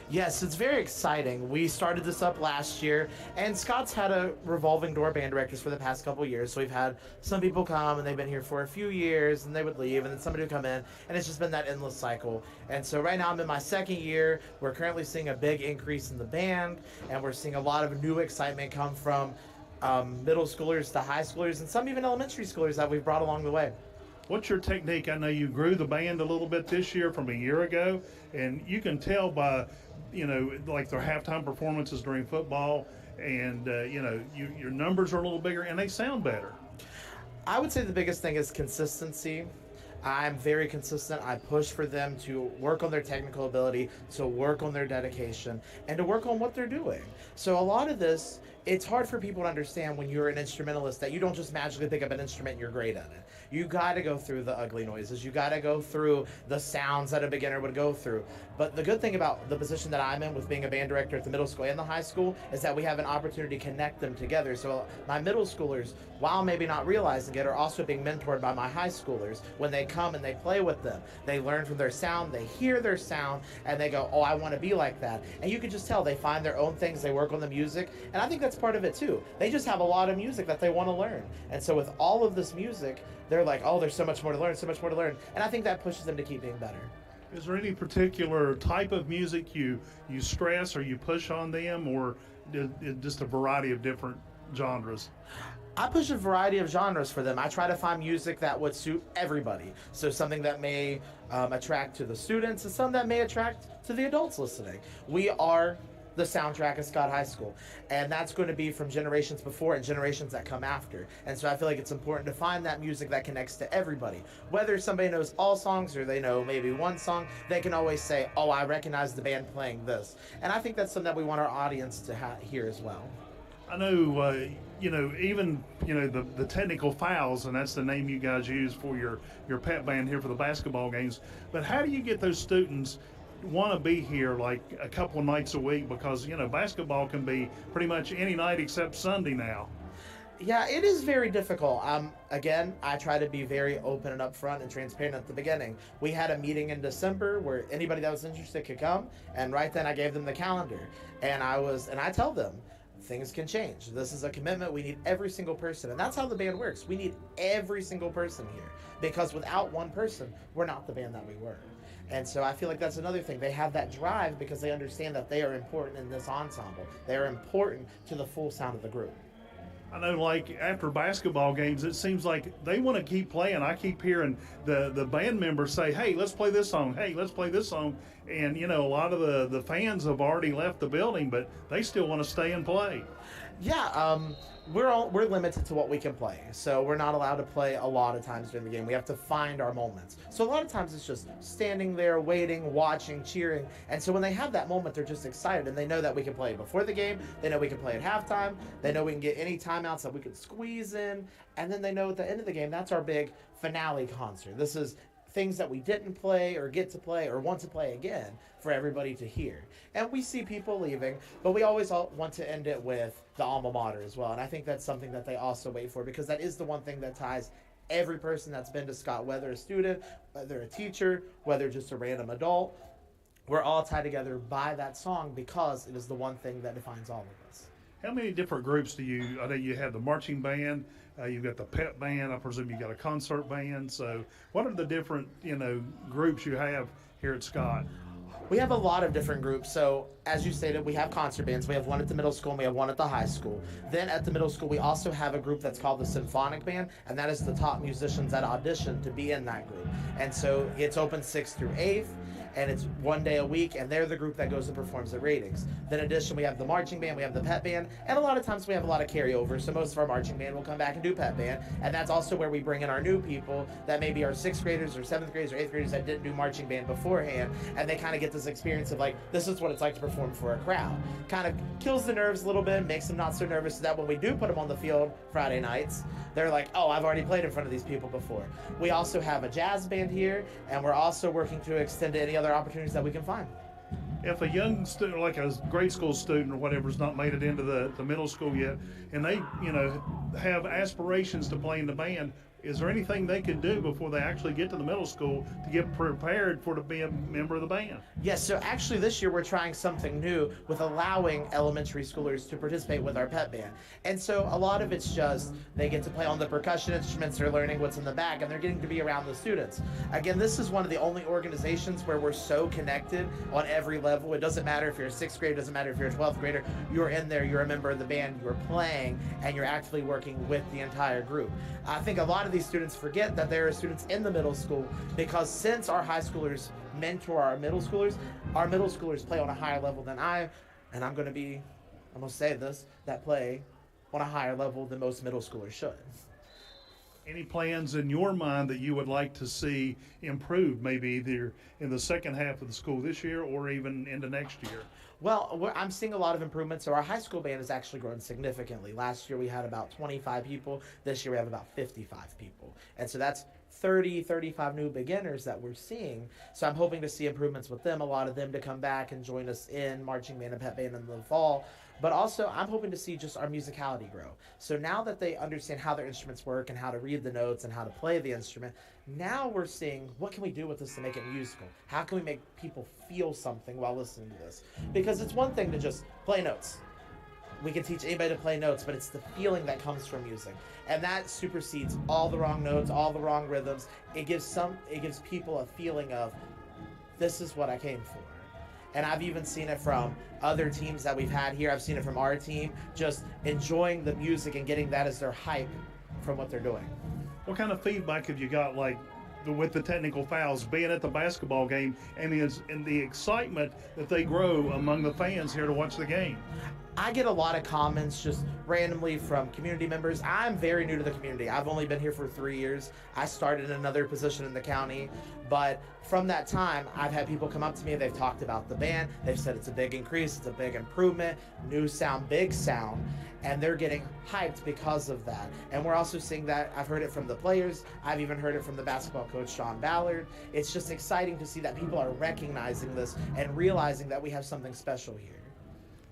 Yes, it's very exciting. We started this up last year, and Scott's had a revolving door band directors for the past couple years. So we've had some people come, and they've been here for a few years, and they would leave, and then somebody would come in, and it's just been that endless cycle. And so right now I'm in my second year. We're currently seeing a big increase in the band, and we're seeing a lot of new excitement come from middle schoolers to high schoolers, and some even elementary schoolers that we've brought along the way.
What's your technique? I know you grew the band a little bit this year from a year ago, and you can tell by, like their halftime performances during football, and, your numbers are a little bigger, and they sound better.
I would say the biggest thing is consistency. I'm very consistent. I push for them to work on their technical ability, to work on their dedication, and to work on what they're doing. So a lot of this, it's hard for people to understand when you're an instrumentalist that you don't just magically pick up an instrument and you're great at it. You got to go through the ugly noises. You got to go through the sounds that a beginner would go through. But the good thing about the position that I'm in with being a band director at the middle school and the high school is that we have an opportunity to connect them together. So my middle schoolers, while maybe not realizing it, are also being mentored by my high schoolers. When they come and they play with them, they learn from their sound, they hear their sound, and they go, oh, I want to be like that. And you can just tell they find their own things, they work on the music, and I think that's part of it too. They just have a lot of music that they want to learn. And so with all of this music, they're like, oh, there's so much more to learn, so much more to learn. And I think that pushes them to keep being better.
Is there any particular type of music you stress or you push on them, or just a variety of different genres?
I push a variety of genres for them. I try to find music that would suit everybody. So something that may attract to the students and some that may attract to the adults listening. We are the soundtrack of Scott High School, and that's going to be from generations before and generations that come after. And so I feel like it's important to find that music that connects to everybody. Whether somebody knows all songs or they know maybe one song, they can always say, oh, I recognize the band playing this. And I think that's something that we want our audience to hear as well.
I know, even the technical fouls, and that's the name you guys use for your pep band here for the basketball games. But how do you get those students want to be here like a couple of nights a week? Because basketball can be pretty much any night except Sunday now.
Yeah, it is very difficult. Again, I try to be very open and upfront and transparent at the beginning. We had a meeting in December where anybody that was interested could come, and right then I gave them the calendar, and I tell them, things can change. This is a commitment. We need every single person. And that's how the band works. We need every single person here, because without one person, we're not the band that we were. And so I feel like that's another thing. They have that drive because they understand that they are important in this ensemble. They are important to the full sound of the group.
I know, like, after basketball games, it seems like they want to keep playing. I keep hearing the band members say, hey, let's play this song. Hey, let's play this song. And, a lot of the fans have already left the building, but they still want to stay and play.
Yeah, we're limited to what we can play. So we're not allowed to play a lot of times during the game. We have to find our moments. So a lot of times it's just standing there, waiting, watching, cheering. And so when they have that moment, they're just excited, and they know that we can play before the game. They know we can play at halftime. They know we can get any timeouts that we can squeeze in. And then they know at the end of the game, that's our big finale concert. This is things that we didn't play or get to play or want to play again for everybody to hear. And we see people leaving, but we always want to end it with the alma mater as well. And I think that's something that they also wait for, because that is the one thing that ties every person that's been to Scott, whether a student, whether a teacher, whether just a random adult. We're all tied together by that song because it is the one thing that defines all of us.
How many different groups I know you have the marching band, you've got the pep band, I presume you got a concert band. So what are the different, groups you have here at Scott?
We have a lot of different groups. So as you stated, we have concert bands. We have one at the middle school and we have one at the high school. Then at the middle school, we also have a group that's called the symphonic band, and that is the top musicians that audition to be in that group. And so it's open 6th through 8th. and it's one day a week, and they're the group that goes and performs the ratings. Then in addition, we have the marching band, we have the pep band, and a lot of times we have a lot of carryover, so most of our marching band will come back and do pep band, and that's also where we bring in our new people that maybe are 6th graders or 7th graders or 8th graders that didn't do marching band beforehand, and they kind of get this experience of like, this is what it's like to perform for a crowd. Kind of kills the nerves a little bit, makes them not so nervous, so that when we do put them on the field Friday nights, they're like, oh, I've already played in front of these people before. We also have a jazz band here, and we're also working to extend to any other opportunities that we can find.
If a young student, like a grade school student or whatever, has not made it into the middle school yet, and they, have aspirations to play in the band, is there anything they can do before they actually get to the middle school to get prepared for to be a member of the band?
Yes, so actually this year we're trying something new with allowing elementary schoolers to participate with our pep band. And so a lot of it's just they get to play on the percussion instruments, they're learning what's in the back, and they're getting to be around the students. Again, this is one of the only organizations where we're so connected on every level. It doesn't matter if you're a 6th grader, it doesn't matter if you're a 12th grader, you're in there, you're a member of the band, you're playing, and you're actively working with the entire group. I think a lot of these students forget that there are students in the middle school, because since our high schoolers mentor our middle schoolers play on a higher level than I'm going to say this, that play on a higher level than most middle schoolers should.
Any plans in your mind that you would like to see improved, maybe either in the second half of the school this year or even into next year?
Well, I'm seeing a lot of improvements. So our high school band has actually grown significantly. Last year we had about 25 people. This year we have about 55 people. And so that's 35 new beginners that we're seeing. So I'm hoping to see improvements with them, a lot of them to come back and join us in marching band and pep band in the fall. But also, I'm hoping to see just our musicality grow. So now that they understand how their instruments work and how to read the notes and how to play the instrument, now we're seeing what can we do with this to make it musical? How can we make people feel something while listening to this? Because it's one thing to just play notes. We can teach anybody to play notes, but it's the feeling that comes from music. And that supersedes all the wrong notes, all the wrong rhythms. It gives people a feeling of, this is what I came for. And I've even seen it from other teams that we've had here. I've seen it from our team, just enjoying the music and getting that as their hype from what they're doing.
What kind of feedback have you got, like with the technical fouls, being at the basketball game, and the excitement that they grow among the fans here to watch the game?
I get a lot of comments just randomly from community members. I'm very new to the community. I've only been here for 3 years. I started in another position in the county, but from that time, I've had people come up to me, they've talked about the band, they've said it's a big increase, it's a big improvement, new sound, big sound, and they're getting hyped because of that. And we're also seeing that, I've heard it from the players, I've even heard it from the basketball coach, Sean Ballard. It's just exciting to see that people are recognizing this and realizing that we have something special here.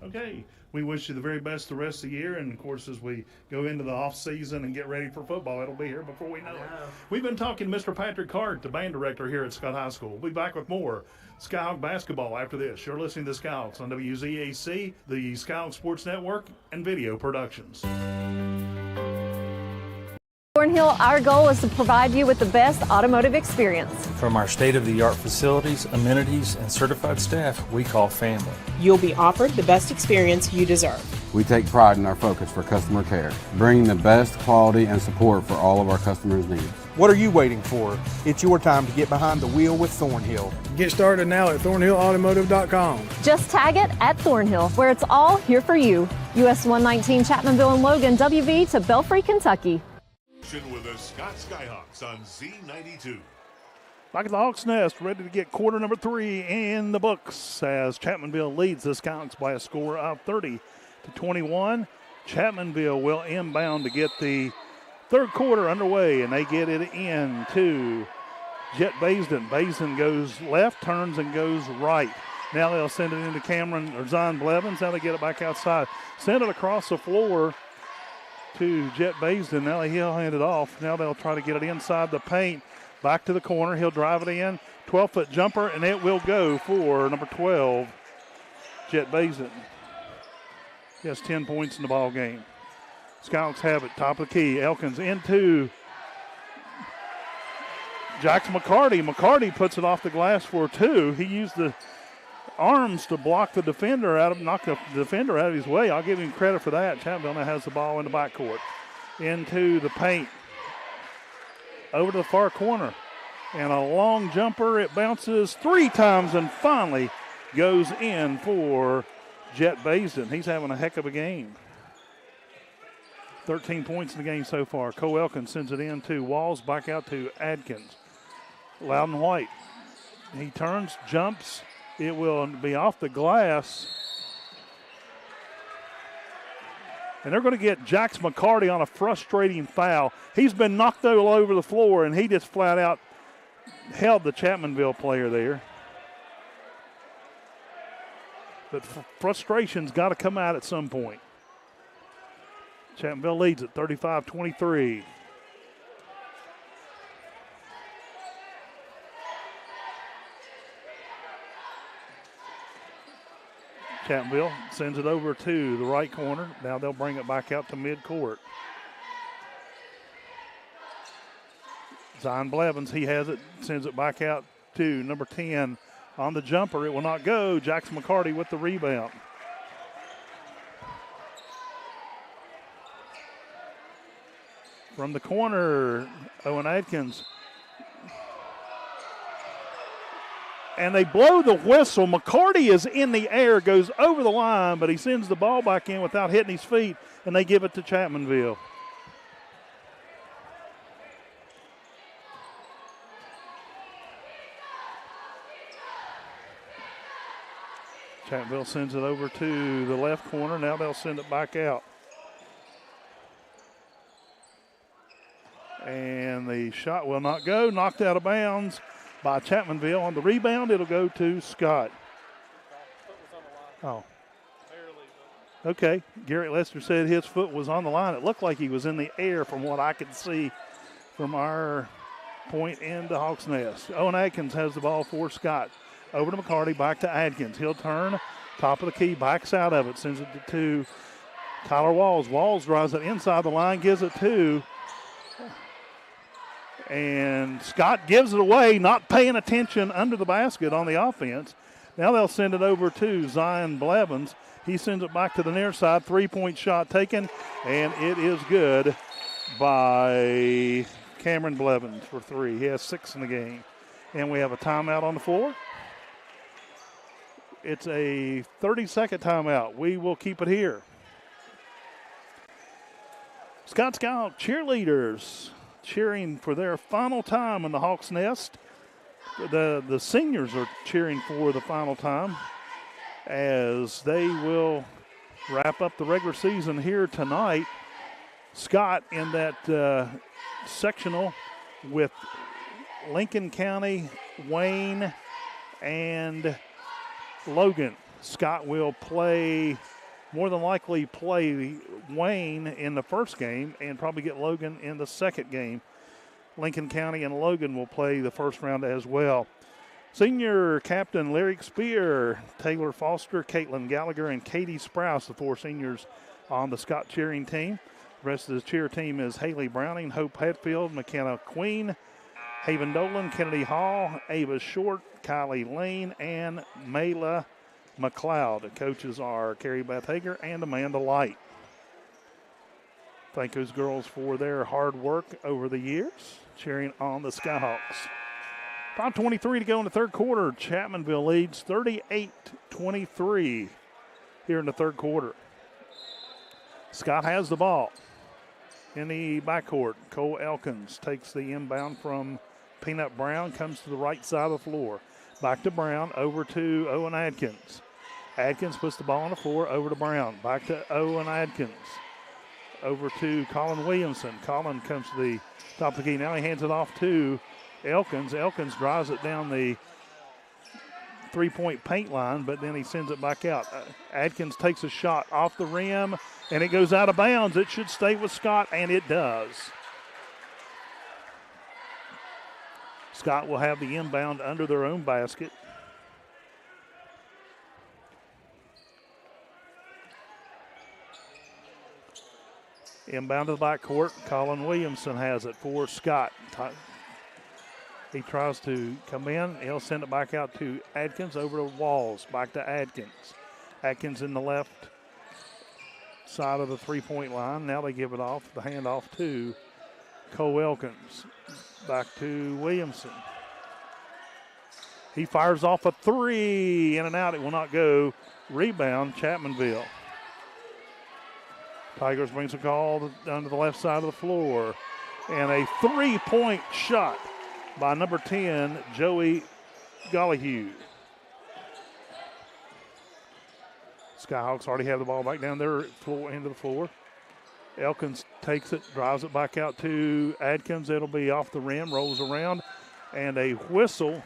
Okay, we wish you the very best the rest of the year, and of course as we go into the off season and get ready for football, it'll be here before we know it. We've been talking to Mr. Patrick Hart, the band director here at Scott High School. We'll be back with more Skyhawk basketball after this. You're listening to Skyhawks on WZAC, the Skyhawk Sports Network, and Video Productions.
Thornhill, our goal is to provide you with the best automotive experience.
From our state-of-the-art facilities, amenities, and certified staff we call family.
You'll be offered the best experience you deserve.
We take pride in our focus for customer care, bringing the best quality and support for all of our customers' needs.
What are you waiting for? It's your time to get behind the wheel with Thornhill.
Get started now at thornhillautomotive.com.
Just tag it at Thornhill, where it's all here for you. US 119 Chapmanville and Logan, WV to Belfry, Kentucky.
With the Scott Skyhawks on Z92.
Back at the Hawks Nest, ready to get quarter number 3 in the books as Chapmanville leads the Skyhawks by a score of 30-21. Chapmanville will inbound to get the third quarter underway, and they get it in to Jet Baisden. Baisden goes left, turns, and goes right. Now they'll send it into Cameron or Zion Blevins. Now they get it back outside. Send it across the floor to Jet Baisden. Now he'll hand it off. Now they'll try to get it inside the paint. Back to the corner. He'll drive it in. 12-foot jumper, and it will go for number 12, Jet Baisden. He has 10 points in the ball game. Skyhawks have it. Top of the key. Elkins into Jackson McCarty. McCarty puts it off the glass for 2. He used the arms to block the defender knock the defender out of his way. I'll give him credit for that. Chapmanville now has the ball in the backcourt. Into the paint. Over to the far corner. And a long jumper. It bounces 3 times and finally goes in for Jet Baisden. He's having a heck of a game. 13 points in the game so far. Cole Elkins sends it in to Walls, back out to Adkins. Loudon White. He turns, jumps. It will be off the glass. And they're going to get Jax McCarty on a frustrating foul. He's been knocked all over the floor, and he just flat out held the Chapmanville player there. But frustration's got to come out at some point. Chapmanville leads at 35-23. Chapmanville sends it over to the right corner. Now they'll bring it back out to midcourt. Zion Blevins, he has it, sends it back out to number 10 on the jumper. It will not go. Jackson McCarty with the rebound. From the corner, Owen Adkins. And they blow the whistle. McCarty is in the air, goes over the line, but he sends the ball back in without hitting his feet, and they give it to Chapmanville. Chapmanville sends it over to the left corner. Now they'll send it back out. And the shot will not go. Knocked out of bounds by Chapmanville. On the rebound, it'll go to Scott. Oh. Okay. Garrett Lester said his foot was on the line. It looked like he was in the air from what I could see from our point into Hawks Nest. Owen Adkins has the ball for Scott. Over to McCarty, back to Adkins. He'll turn, top of the key, backs out of it, sends it to Tyler Walls. Walls drives it inside the line, gives it to, and Scott gives it away, not paying attention under the basket on the offense. Now they'll send it over to Zion Blevins. He sends it back to the near side, three-point shot taken, and it is good by Cameron Blevins for 3. He has 6 in the game. And we have a timeout on the floor. It's a 30-second timeout. We will keep it here. Scott Scout cheerleaders cheering for their final time in the Hawks Nest. The seniors are cheering for the final time as they will wrap up the regular season here tonight. Scott in that sectional with Lincoln County, Wayne, and Logan. Scott will play, more than likely play Wayne in the first game and probably get Logan in the second game. Lincoln County and Logan will play the first round as well. Senior captain Larry Spear, Taylor Foster, Caitlin Gallagher, and Katie Sprouse, the 4 seniors on the Scott cheering team. The rest of the cheer team is Haley Browning, Hope Hetfield, McKenna Queen, Haven Dolan, Kennedy Hall, Ava Short, Kylie Lane, and Mayla McLeod. The coaches are Carrie Beth Hager and Amanda Light. Thank those girls for their hard work over the years, cheering on the Skyhawks. 5:23 to go in the third quarter. Chapmanville leads 38-23 here in the third quarter. Scott has the ball in the backcourt. Cole Elkins takes the inbound from Peanut Brown, comes to the right side of the floor. Back to Brown, over to Owen Adkins. Adkins puts the ball on the floor, over to Brown. Back to Owen Adkins. Over to Colin Williamson. Colin comes to the top of the key. Now he hands it off to Elkins. Elkins drives it down the three-point paint line, but then he sends it back out. Adkins takes a shot off the rim, and it goes out of bounds. It should stay with Scott, and it does. Scott will have the inbound under their own basket. Inbound to the backcourt. Colin Williamson has it for Scott. He tries to come in. He'll send it back out to Adkins, over to Walls. Back to Adkins. Adkins in the left side of the three-point line. Now they give it off, the handoff to Cole Elkins. Back to Williamson. He fires off a three. In and out. It will not go. Rebound, Chapmanville. Tigers brings a call down to the left side of the floor. And a three-point shot by number 10, Joey Gollihue. Skyhawks already have the ball back down there into the floor. Elkins takes it, drives it back out to Adkins. It'll be off the rim, rolls around, and a whistle.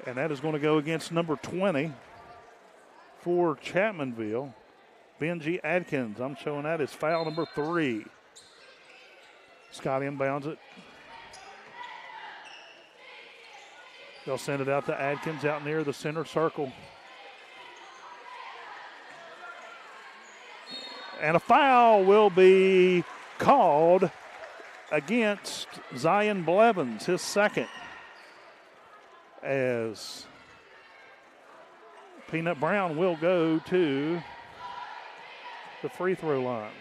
And that is going to go against number 20 for Chapmanville, Benji Adkins. I'm showing that as foul number 3. Scott inbounds it. They'll send it out to Adkins out near the center circle. And a foul will be called against Zion Blevins, his second, as Peanut Brown will go to the free throw line.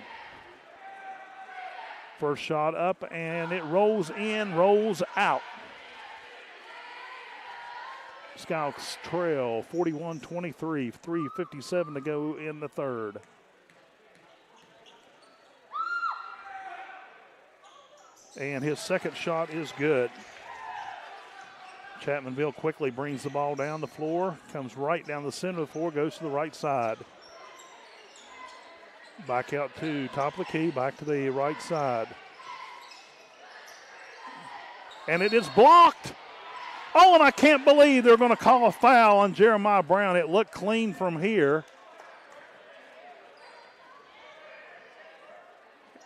First shot up, and it rolls in, rolls out. Skyhawks trail 41-23, 3:57 to go in the third. And his second shot is good. Chapmanville quickly brings the ball down the floor, comes right down the center of the floor, goes to the right side. Back out to top of the key, back to the right side. And it is blocked. Oh, and I can't believe they're going to call a foul on Jeremiah Brown. It looked clean from here.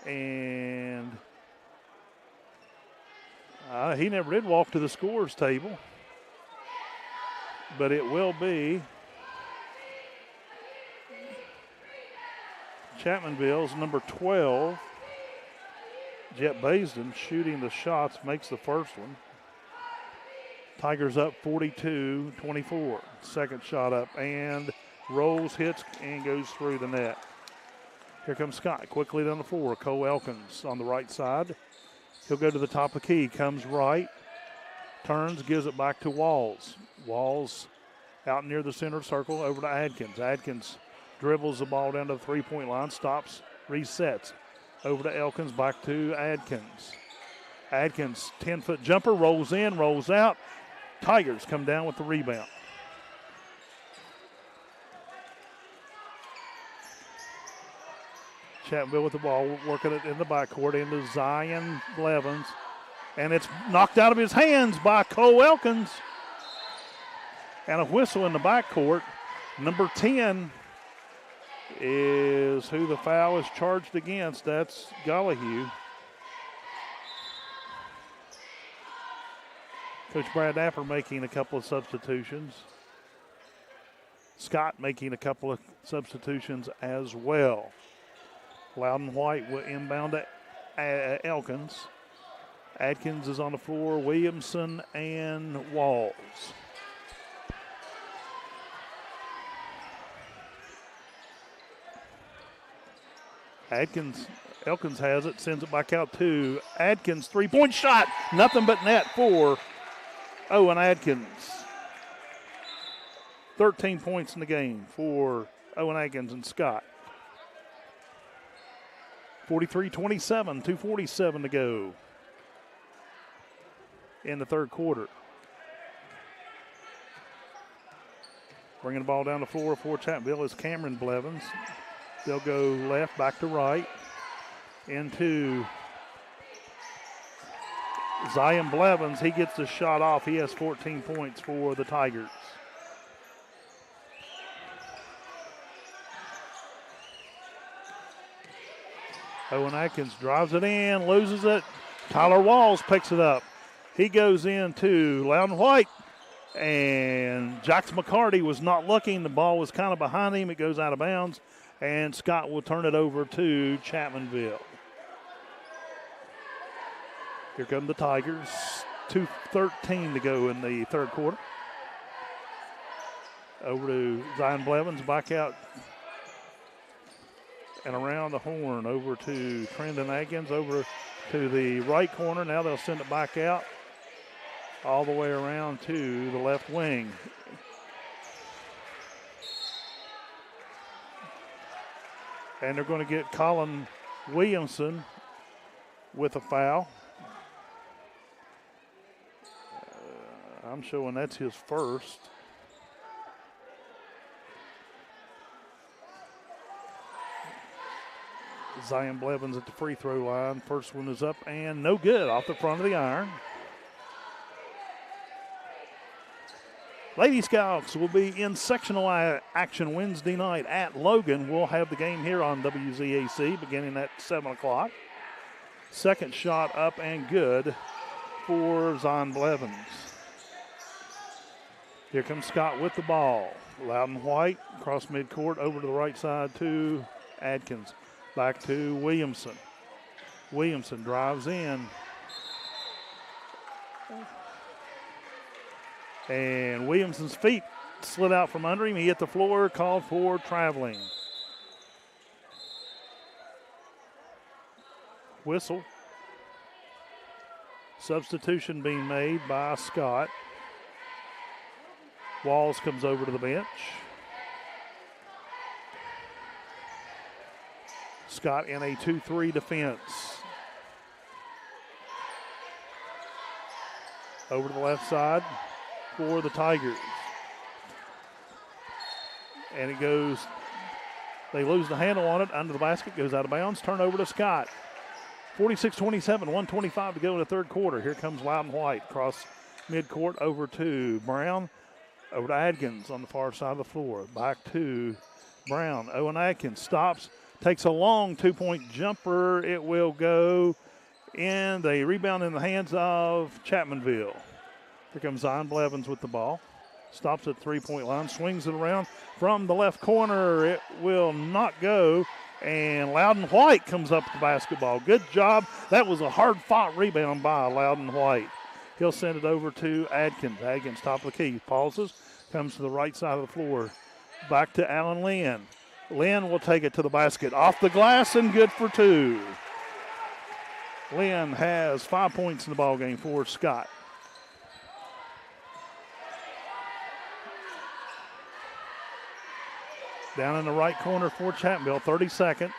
And he never did walk to the scorer's table. But it will be Chapmanville's number 12, Jet Baisden, shooting the shots, makes the first one. Tigers up 42-24. Second shot up and rolls, hits, and goes through the net. Here comes Scott quickly down the floor. Cole Elkins on the right side. He'll go to the top of the key, comes right, turns, gives it back to Walls. Walls out near the center circle over to Adkins. Adkins dribbles the ball down to the three-point line, stops, resets. Over to Elkins, back to Adkins. Adkins, 10-foot jumper, rolls in, rolls out. Tigers come down with the rebound. Chapmanville with the ball, working it in the backcourt into Zion Blevins. And it's knocked out of his hands by Cole Elkins. And a whistle in the backcourt. Number 10 is who the foul is charged against. That's Gollihue. Coach Brad Apper making a couple of substitutions. Scott making a couple of substitutions as well. Loudon White will inbound to Elkins. Adkins is on the floor. Williamson and Walls. Elkins has it, sends it back out to Adkins. Three-point shot. Nothing but net for Owen Adkins. 13 points in the game for Owen Adkins and Scott. 43-27, 2:47 to go in the third quarter. Bringing the ball down the floor for Chapmanville is Cameron Blevins. They'll go left, back to right, into Zion Blevins. He gets the shot off. He has 14 points for the Tigers. Owen Atkins drives it in, loses it. Tyler Walls picks it up. He goes into Loudon White, and Jax McCarty was not looking. The ball was kind of behind him. It goes out of bounds, and Scott will turn it over to Chapmanville. Here come the Tigers. 2:13 to go in the third quarter. Over to Zion Blevins, back out and around the horn over to Trendon Atkins, over to the right corner. Now they'll send it back out. all the way around to the left wing. And they're going to get Colin Williamson with a foul. I'm showing that's his first. Zion Blevins at the free throw line. First one is up and no good, off the front of the iron. Lady Scouts will be in sectional action Wednesday night at Logan. We'll have the game here on WZAC beginning at 7 o'clock. Second shot up and good for Zion Blevins. Here comes Scott with the ball. Loudon White across midcourt over to the right side to Adkins. Back to Williamson. Williamson drives in. And Williamson's feet slid out from under him. He hit the floor, called for traveling. Whistle. Substitution being made by Scott. Walls comes over to the bench. Scott in a 2-3 defense. Over to the left side for the Tigers. And it goes, they lose the handle on it, under the basket, goes out of bounds, turnover to Scott. 46-27, 1:25 to go in the third quarter. Here comes Loudon White across midcourt over to Brown, over to Adkins on the far side of the floor. Back to Brown. Owen Adkins stops, takes a long two-point jumper. It will go in. The rebound in the hands of Chapmanville. Here comes Zion Blevins with the ball. Stops at three-point line, swings it around from the left corner. It will not go. And Loudon White comes up with the basketball. Good job. That was a hard-fought rebound by Loudon White. He'll send it over to Adkins. Adkins, top of the key, pauses, comes to the right side of the floor. Back to Alan Lynn. Lynn will take it to the basket. Off the glass and good for two. Lynn has 5 points in the ballgame for Scott. Down in the right corner for Chapmanville, 30 seconds.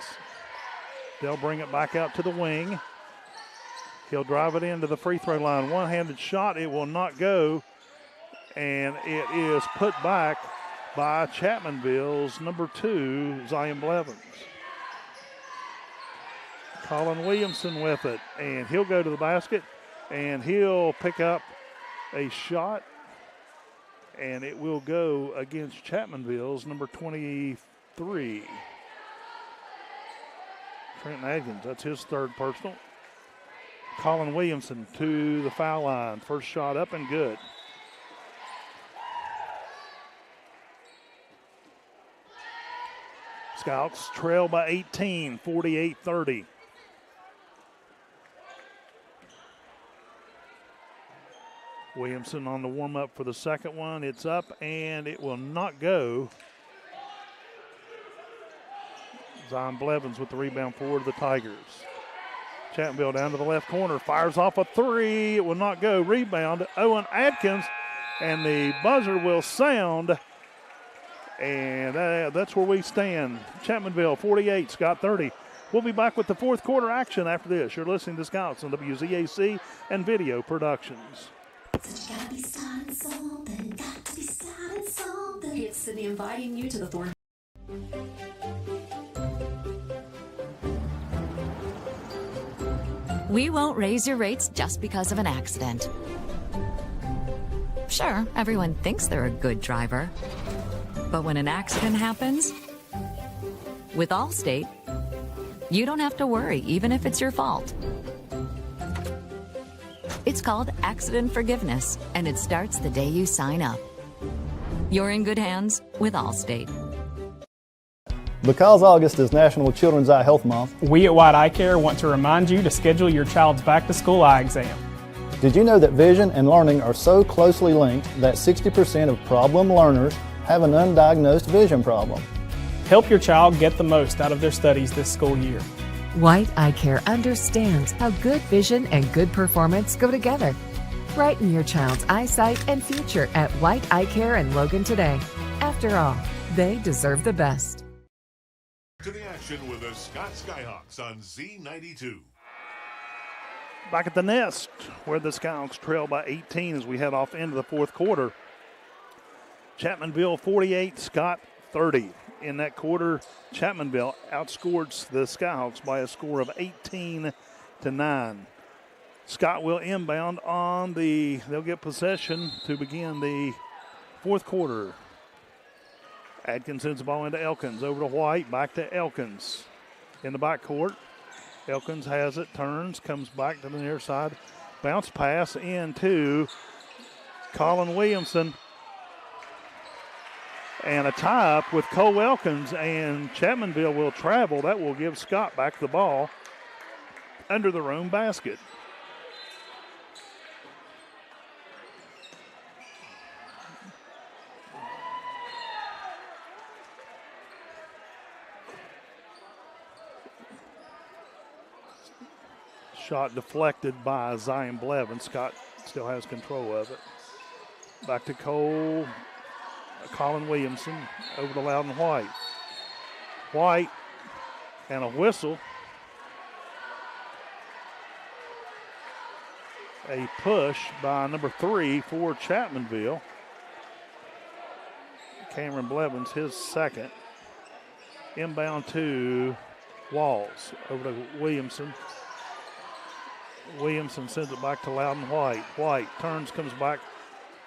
They'll bring it back out to the wing. He'll drive it into the free throw line. One-handed shot, it will not go. And it is put back by Chapmanville's number 2, Zion Blevins. Colin Williamson with it, and he'll go to the basket, and he'll pick up a shot. And it will go against Chapmanville's number 23. Trenton Adkins, that's his third personal. Colin Williamson to the foul line. First shot up and good. Scouts trail by 18, 48-30. Williamson on the warm-up for the second one. It's up, and it will not go. Zion Blevins with the rebound for the Tigers. Chapmanville down to the left corner, fires off a three. It will not go. Rebound, Owen Adkins, and the buzzer will sound. And that's where we stand. Chapmanville 48, Scott 30. We'll be back with the fourth quarter action after this. You're listening to Scouts on WZAC and Video Productions.
Gotta be starting something, got to be starting something. It's Sydney inviting you to the Thornhill.
We won't raise your rates just because of an accident. Sure, everyone thinks they're a good driver. But when an accident happens, with Allstate, you don't have to worry, even if it's your fault. It's called accident forgiveness, and it starts the day you sign up. You're in good hands with Allstate.
Because August is National Children's Eye Health Month,
we at White Eye Care want to remind you to schedule your child's back-to-school eye exam.
Did you know that vision and learning are so closely linked that 60% of problem learners have an undiagnosed vision problem?
Help your child get the most out of their studies this school year.
White Eye Care understands how good vision and good performance go together. Brighten your child's eyesight and future at White Eye Care in Logan today. After all, they deserve the best.
To the action with the Scott Skyhawks on Z92.
Back at the nest, where the Skyhawks trail by 18 as we head off into the fourth quarter. Chapmanville 48, Scott 30. In that quarter, Chapmanville outscored the Skyhawks by a score of 18-9. Scott will inbound they'll get possession to begin the fourth quarter. Adkins sends the ball into Elkins, over to White, back to Elkins in the backcourt. Elkins has it, turns, comes back to the near side. Bounce pass into Colin Williamson. And a tie-up with Cole Elkins, and Chapmanville will travel. That will give Scott back the ball under their own basket. Shot deflected by Zion Blevin. Scott still has control of it. Back to Colin Williamson, over to Loudon White. White and a whistle. A push by number 3 for Chapmanville. Cameron Blevins, his second. Inbound to Walls, over to Williamson. Williamson sends it back to Loudon White. White turns, comes back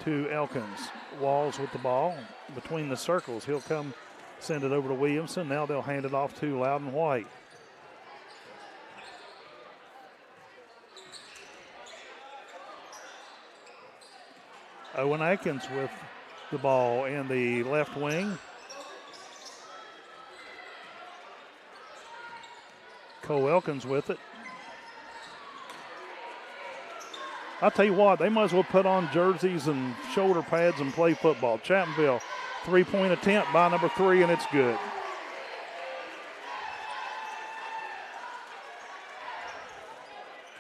to Elkins. Walls with the ball between the circles. He'll come send it over to Williamson. Now they'll hand it off to Loudon White. Owen Atkins with the ball in the left wing. Cole Elkins with it. I'll tell you what, they might as well put on jerseys and shoulder pads and play football. Chapmanville, three-point attempt by number 3, and it's good.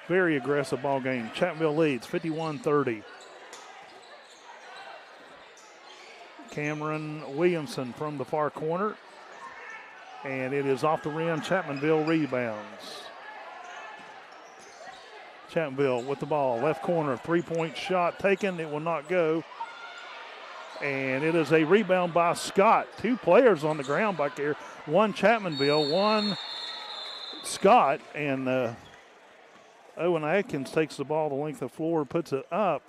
Very aggressive ball game. Chapmanville leads 51-30. Cameron Williamson from the far corner, and it is off the rim. Chapmanville rebounds. Chapmanville with the ball, left corner, three-point shot taken. It will not go. And it is a rebound by Scott. 2 players on the ground back here. One Chapmanville, one Scott. And Owen Atkins takes the ball the length of the floor, puts it up.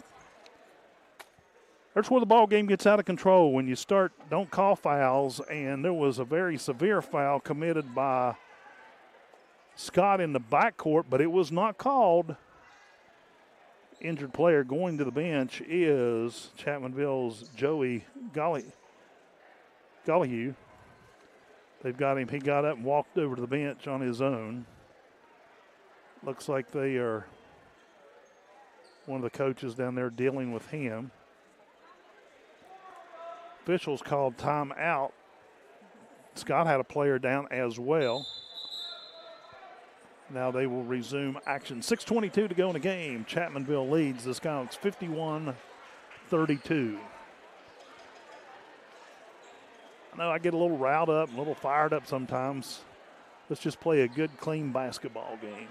That's where the ball game gets out of control. When you don't call fouls. And there was a very severe foul committed by Scott in the backcourt, but it was not called. Injured player going to the bench is Chapmanville's Joey Gollihue. They've got him. He got up and walked over to the bench on his own. Looks like they are one of the coaches down there dealing with him. Officials called timeout. Scott had a player down as well. Now they will resume action. 6:22 to go in the game. Chapmanville leads the Skyhawks 51-32. I know I get a little riled up, a little fired up sometimes. Let's just play a good, clean basketball game.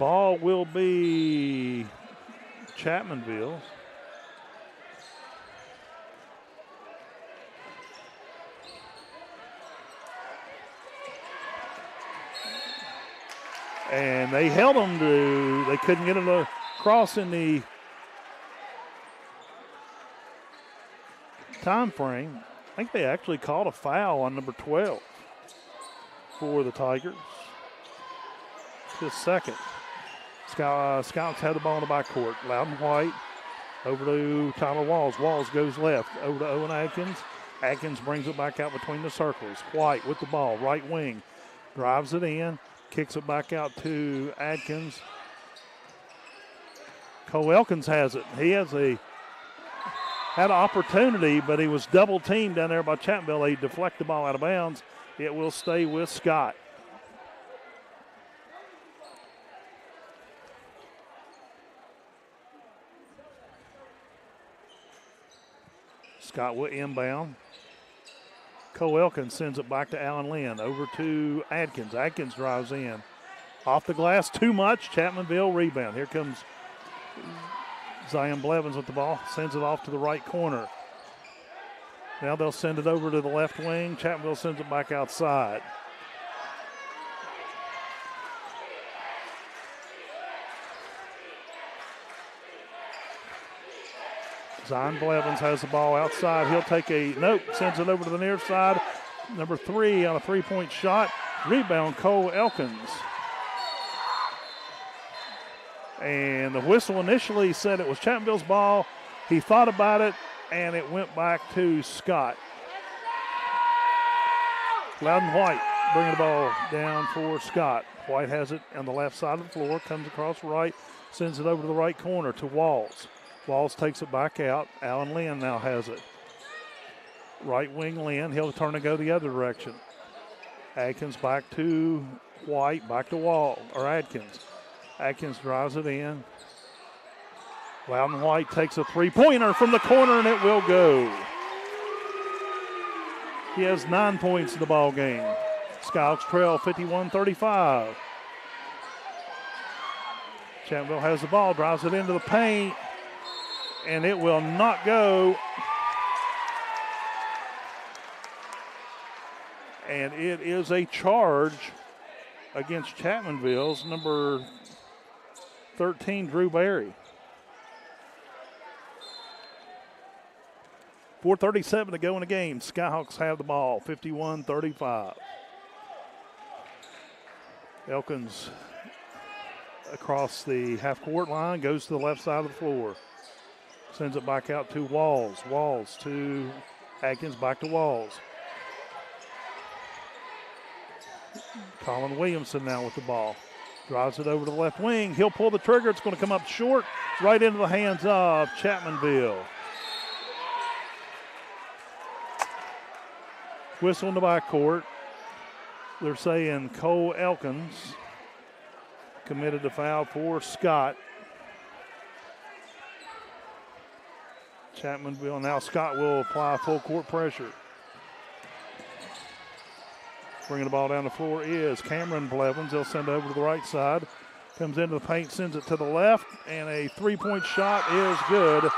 Ball will be Chapmanville. And they held them they couldn't get it across in the time frame. I think they actually called a foul on number 12 for the Tigers. His second. Scouts had the ball in the backcourt. Loudon White over to Tyler Walls. Walls goes left over to Owen Atkins. Atkins brings it back out between the circles. White with the ball, right wing. Drives it in. Kicks it back out to Adkins. Cole Elkins has it. He had an opportunity, but he was double teamed down there by Chapmanville. They deflect the ball out of bounds. It will stay with Scott. Scott will inbound. Cole Elkins sends it back to Allen Lynn. Over to Adkins. Adkins drives in. Off the glass, too much. Chapmanville rebound. Here comes Zion Blevins with the ball. Sends it off to the right corner. Now they'll send it over to the left wing. Chapmanville sends it back outside. Zion Blevins has the ball outside. He'll take sends it over to the near side. Number 3 on a three-point shot. Rebound, Cole Elkins. And the whistle initially said it was Chapmanville's ball. He thought about it, and it went back to Scott. Loudon White bringing the ball down for Scott. White has it on the left side of the floor, comes across right, sends it over to the right corner to Walls. Walls takes it back out. Allen Lynn now has it. Right wing Lynn. He'll turn and go the other direction. Adkins back to White. Back to Adkins. Adkins drives it in. Loudon White takes a three-pointer from the corner, and it will go. He has 9 points in the ball game. Skyhawks trail 51-35. Chapmanville has the ball, drives it into the paint, and it will not go. And it is a charge against Chapmanville's number 13, Drew Berry. 4:37 to go in the game. Skyhawks have the ball, 51-35. Elkins across the half-court line, goes to the left side of the floor. Sends it back out to Walls. Walls to Adkins, back to Walls. Colin Williamson now with the ball. Drives it over to the left wing. He'll pull the trigger. It's going to come up short, right into the hands of Chapmanville. Whistle in the backcourt. They're saying Cole Elkins committed a foul for Scott. Chapmanville, now Scott will apply full court pressure. Bringing the ball down the floor is Cameron Blevins. They'll send it over to the right side. Comes into the paint, sends it to the left, and a three-point shot is good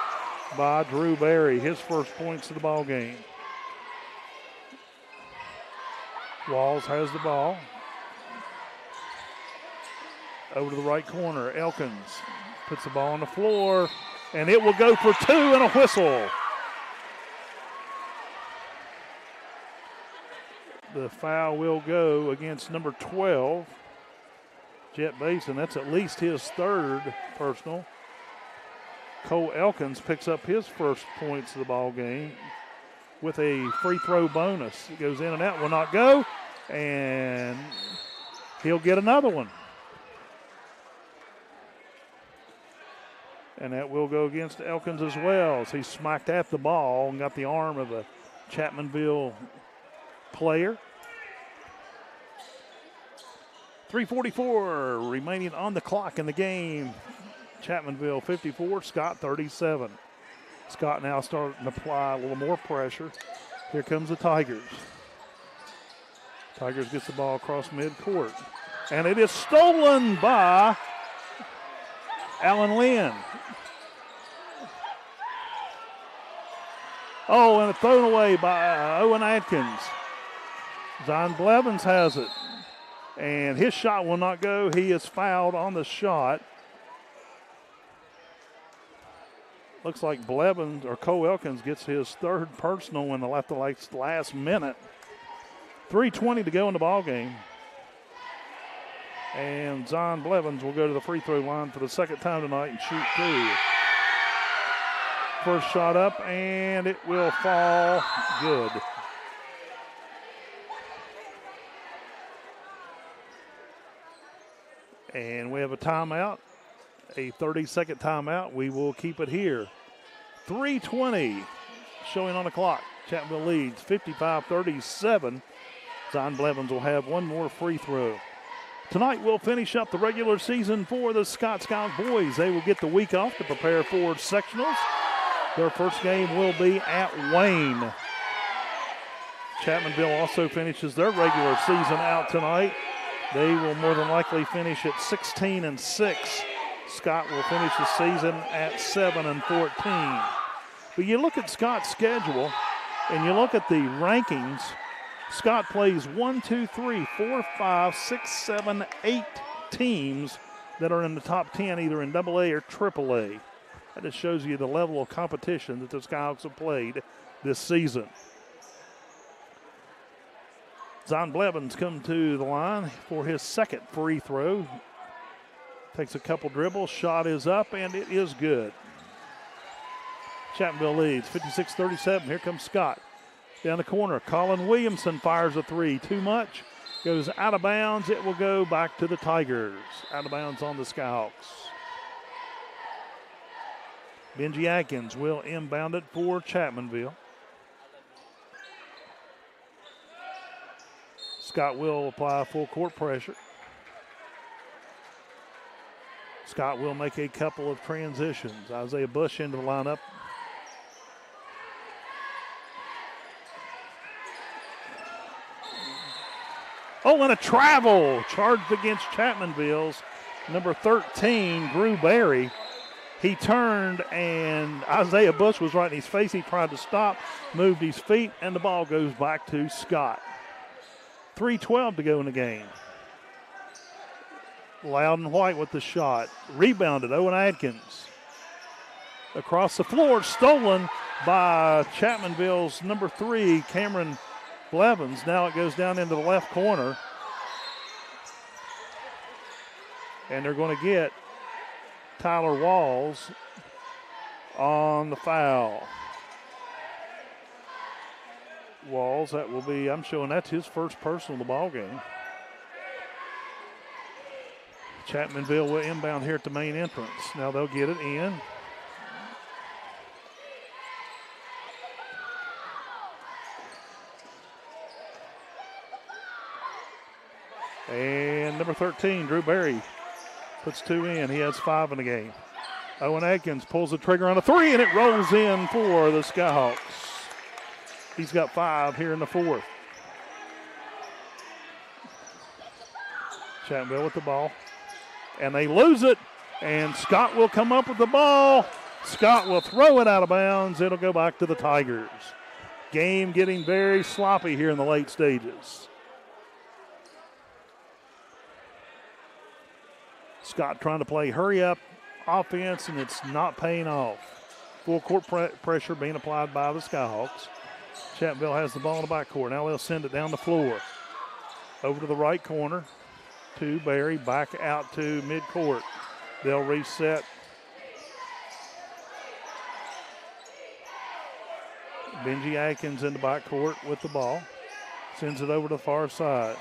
by Drew Berry. His first points of the ball game. Walls has the ball. Over to the right corner, Elkins puts the ball on the floor, and it will go for two and a whistle. The foul will go against number 12, Jet Basin. That's at least his third personal. Cole Elkins picks up his first points of the ball game with a free throw bonus. It goes in and out, will not go, and he'll get another one. And that will go against Elkins as well, as he smacked at the ball and got the arm of a Chapmanville player. 3:44 remaining on the clock in the game. Chapmanville 54, Scott 37. Scott now starting to apply a little more pressure. Here comes the Tigers. Tigers gets the ball across midcourt. And it is stolen by Allen Lynn. Oh, and thrown away by Owen Adkins. Zion Blevins has it. And his shot will not go. He is fouled on the shot. Looks like Blevins or Cole Elkins gets his third personal in the last minute. 3:20 to go in the ball game. And Zion Blevins will go to the free throw line for the second time tonight and shoot two. First shot up, and it will fall good. And we have a timeout, a 30-second timeout. We will keep it here. 3:20 showing on the clock. Chapmanville leads 55-37. Zion Blevins will have one more free throw. Tonight we'll finish up the regular season for the Scott Skyhawks boys. They will get the week off to prepare for sectionals. Their first game will be at Wayne. Chapmanville also finishes their regular season out tonight. They will more than likely finish at 16-6. Scott will finish the season at 7-14. But you look at Scott's schedule and you look at the rankings. Scott plays 1, 2, 3, 4, 5, 6, 7, 8 teams that are in the top 10, either in AA or AAA. That just shows you the level of competition that the Skyhawks have played this season. Zon Blevins come to the line for his second free throw. Takes a couple dribbles, shot is up, and it is good. Chapmanville leads 56-37. Here comes Scott. Down the corner, Colin Williamson fires a three. Too much. Goes out of bounds. It will go back to the Tigers. Out of bounds on the Skyhawks. Benji Atkins will inbound it for Chapmanville. Scott will apply full court pressure. Scott will make a couple of transitions. Isaiah Bush into the lineup. Oh, and a travel charged against Chapmanville's number 13, Drew Berry. He turned, and Isaiah Bush was right in his face. He tried to stop, moved his feet, and the ball goes back to Scott. 3:12 to go in the game. Loudon White with the shot. Rebounded, Owen Adkins. Across the floor, stolen by Chapmanville's number 3, Cameron Blevins. Now it goes down into the left corner. And they're going to get Tyler Walls on the foul. Walls, that will be, I'm showing that's his first personal of the ball game. Chapmanville will inbound here at the main entrance. Now they'll get it in. And number 13, Drew Berry, puts 2 in. He has 5 in the game. Owen Atkins pulls the trigger on a 3, and it rolls in for the Skyhawks. He's got 5 here in the fourth. Chapmanville with the ball. And they lose it. And Scott will come up with the ball. Scott will throw it out of bounds. It'll go back to the Tigers. Game getting very sloppy here in the late stages. Scott trying to play hurry-up offense, and it's not paying off. Full court pressure being applied by the Skyhawks. Chapmanville has the ball in the backcourt. Now they'll send it down the floor. Over to the right corner to Berry. Back out to midcourt. They'll reset. Benji Atkins in the backcourt with the ball. Sends it over to the far side.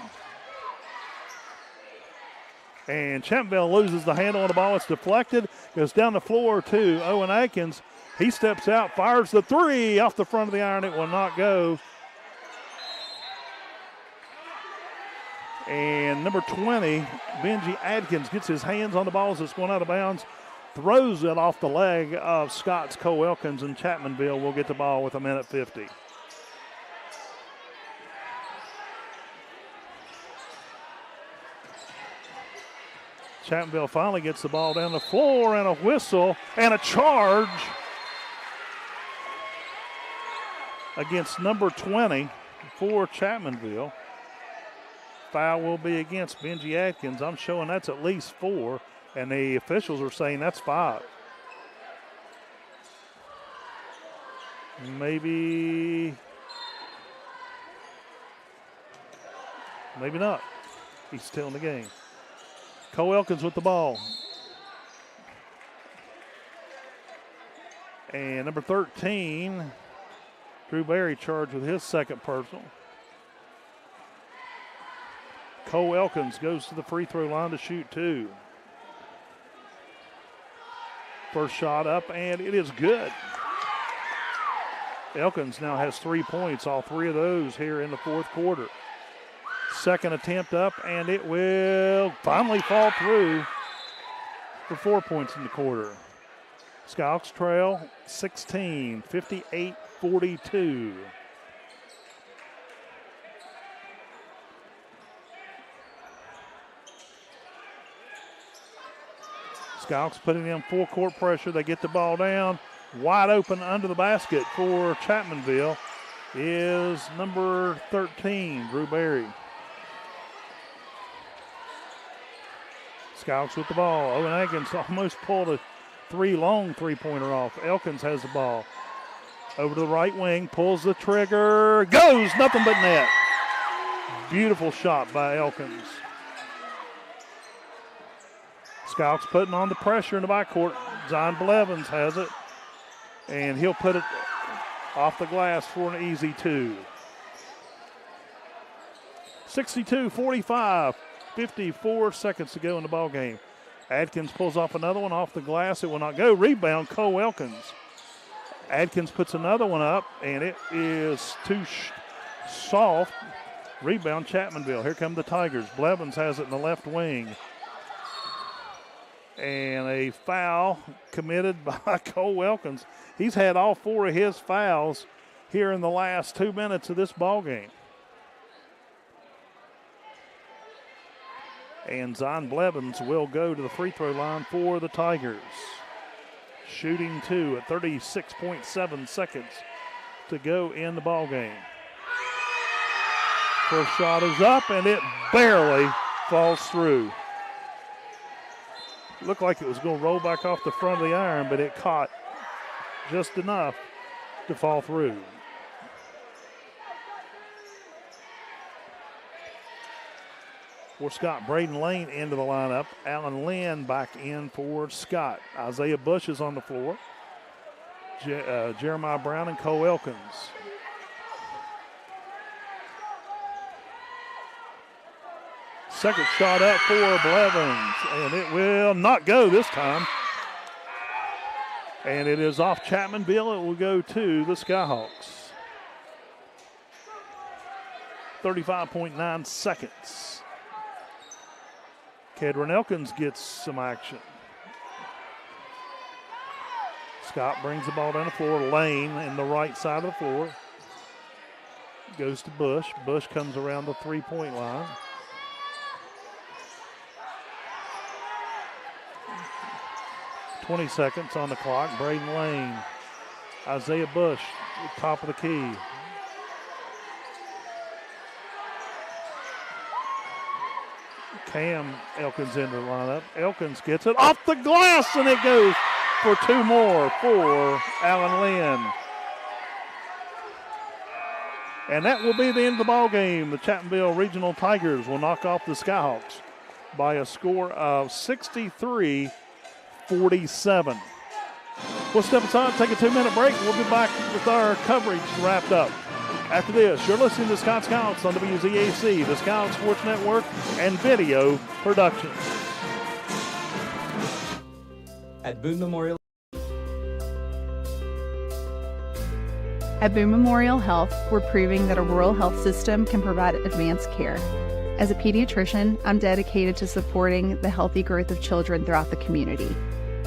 And Chapmanville loses the handle on the ball. It's deflected. Goes down the floor to Owen Atkins. He steps out, fires the 3 off the front of the iron. It will not go. And number 20, Benji Atkins, gets his hands on the ball as it's going out of bounds. Throws it off the leg of Scott's Cole Elkins, and Chapmanville will get the ball with 1:50. Chapmanville finally gets the ball down the floor, and a whistle and a charge against number 20 for Chapmanville. Foul will be against Benji Atkins. I'm showing that's at least 4, and the officials are saying that's 5. Maybe not. He's still in the game. Cole Elkins with the ball. And number 13, Drew Berry, charged with his second personal. Cole Elkins goes to the free throw line to shoot 2. First shot up, and it is good. Elkins now has 3 points, all 3 of those here in the fourth quarter. Second attempt up, and it will finally fall through for 4 points in the quarter. Skyhawks trail 16, 58-42. Skyhawks putting in full court pressure. They get the ball down. Wide open under the basket for Chapmanville is number 13, Drew Berry. Skyhawks with the ball. Owen Elkins almost pulled a long three-pointer off. Elkins has the ball. Over to the right wing, pulls the trigger, goes, nothing but net. Beautiful shot by Elkins. Skyhawks putting on the pressure in the backcourt. Zion Blevins has it, and he'll put it off the glass for an easy two. 62-45, 54 seconds to go in the ball game. Adkins pulls off another one off the glass. It will not go. Rebound, Cole Elkins. Adkins puts another one up, and it is too soft. Rebound, Chapmanville. Here come the Tigers. Blevins has it in the left wing. And a foul committed by Cole Elkins. He's had all 4 of his fouls here in the last 2 minutes of this ball game. And Zion Blevins will go to the free throw line for the Tigers. Shooting 2 at 36.7 seconds to go in the ball game. First shot is up, and it barely falls through. Looked like it was going to roll back off the front of the iron, but it caught just enough to fall through. For Scott, Braden Lane into the lineup. Alan Lynn back in for Scott. Isaiah Bush is on the floor. Jeremiah Brown and Cole Elkins. Second shot up for Blevins, and it will not go this time. And it is off Chapmanville. It will go to the Skyhawks. 35.9 seconds. Kedron Elkins gets some action. Scott brings the ball down the floor. Lane in the right side of the floor. Goes to Bush. Bush comes around the three-point line. .20 seconds on the clock. Braden Lane. Isaiah Bush, top of the key. Cam Elkins into the lineup. Elkins gets it off the glass, and it goes for 2 more for Alan Lynn. And that will be the end of the ball game. The Chapmanville Regional Tigers will knock off the Skyhawks by a score of 63-47. We'll step aside, take a 2-minute break. We'll be back with our coverage wrapped up. After this, you're listening to Scott Scouts on WZAC, the Scout Sports Network, and Video Productions.
At Boone Memorial.
At Boone Memorial Health, we're proving that a rural health system can provide advanced care. As a pediatrician, I'm dedicated to supporting the healthy growth of children throughout the community.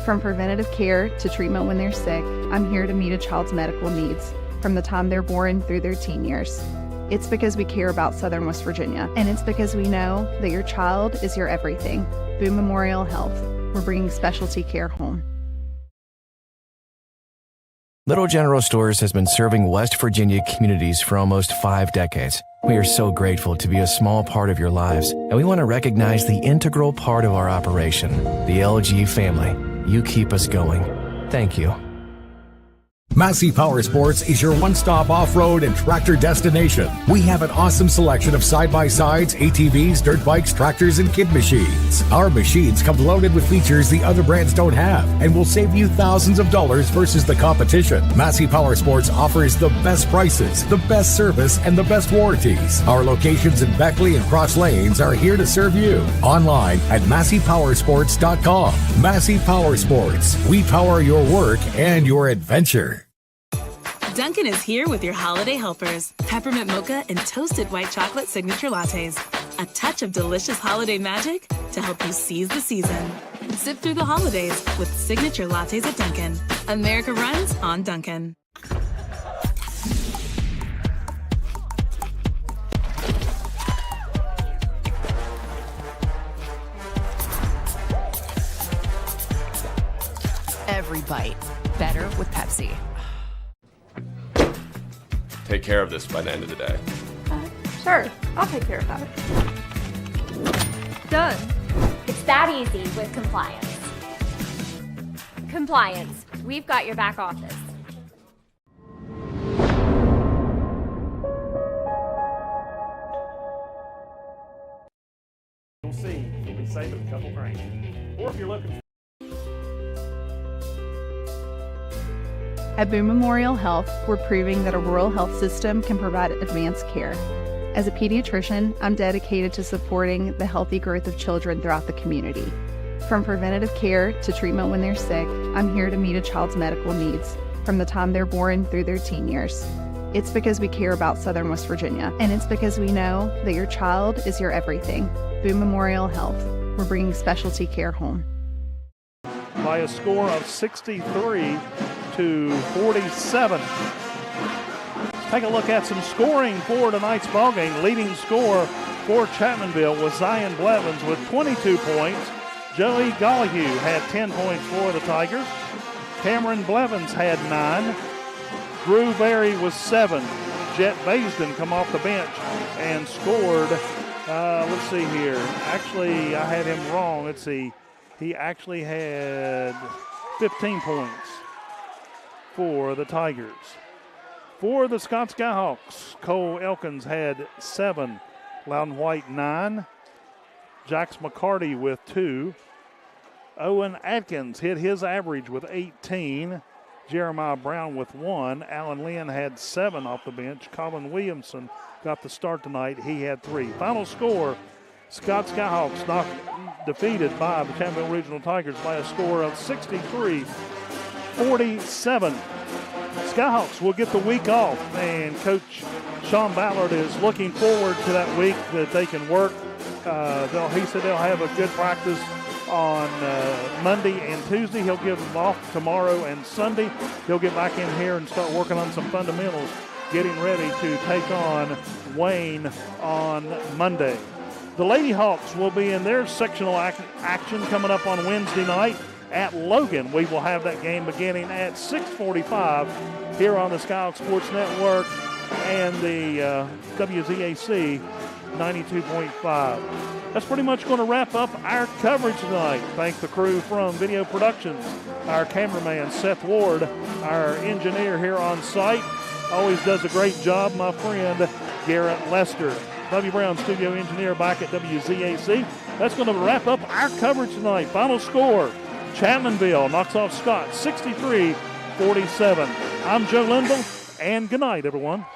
From preventative care to treatment when they're sick, I'm here to meet a child's medical needs from the time they're born through their teen years. It's because we care about Southern West Virginia, and it's because we know that your child is your everything. Boone Memorial Health, we're bringing specialty care home.
Little General Stores has been serving West Virginia communities for almost 5 decades. We are so grateful to be a small part of your lives, and we want to recognize the integral part of our operation, the LG family. You keep us going. Thank you.
Massey Power Sports is your one-stop off-road and tractor destination. We have an awesome selection of side-by-sides, ATVs, dirt bikes, tractors, and kid machines. Our machines come loaded with features the other brands don't have and will save you thousands of dollars versus the competition. Massey Power Sports offers the best prices, the best service, and the best warranties. Our locations in Beckley and Cross Lanes are here to serve you. Online at MasseyPowersports.com. Massey Power Sports. We power your work and your adventure.
Dunkin' is here with your holiday helpers. Peppermint mocha and toasted white chocolate signature lattes. A touch of delicious holiday magic to help you seize the season. Sip through the holidays with signature lattes at Dunkin'. America runs on Dunkin'.
Every bite better with Pepsi.
Take care of this by the end of the day.
Sure, I'll take care of that.
Done. It's that easy with compliance. Compliance. We've got your back office.
You'll see. You'll be saving a couple grand. Or if you're looking
At Boone Memorial Health, we're proving that a rural health system can provide advanced care. As a pediatrician, I'm dedicated to supporting the healthy growth of children throughout the community. From preventative care to treatment when they're sick, I'm here to meet a child's medical needs from the time they're born through their teen years. It's because we care about Southern West Virginia, and it's because we know that your child is your everything. Boone Memorial Health, we're bringing specialty care home.
by a score of 63 to 47. Let's take a look at some scoring for tonight's ballgame. Leading scorer for Chapmanville was Zion Blevins with 22 points. Joey Gollihue had 10 points for the Tigers. Cameron Blevins had 9. Drew Berry was 7. Jet Baisden come off the bench and scored, let's see here. Actually, I had him wrong. Let's see. He actually had 15 points for the Tigers. For the Scott Skyhawks, Cole Elkins had 7. Loudon White 9. Jax McCarty with 2. Owen Atkins hit his average with 18. Jeremiah Brown with 1. Alan Lynn had 7 off the bench. Colin Williamson got the start tonight. He had 3. Final score, Scott Skyhawks defeated by the Chapmanville Regional Tigers by a score of 63-47. Skyhawks will get the week off, and Coach Sean Ballard is looking forward to that week that they can work. He said they'll have a good practice on Monday and Tuesday. He'll give them off tomorrow and Sunday. He'll get back in here and start working on some fundamentals, getting ready to take on Wayne on Monday. The Lady Hawks will be in their sectional action coming up on Wednesday night at Logan. We will have that game beginning at 6:45 here on the Skyhawks Sports Network and the WZAC 92.5. That's pretty much going to wrap up our coverage tonight. Thank the crew from Video Productions, our cameraman Seth Ward, our engineer here on site. Always does a great job, my friend Garrett Lester. W. Brown, studio engineer back at WZAC. That's going to wrap up our coverage tonight. Final score, Chapmanville knocks off Scott 63-47. I'm Joe Linville, and good night, everyone.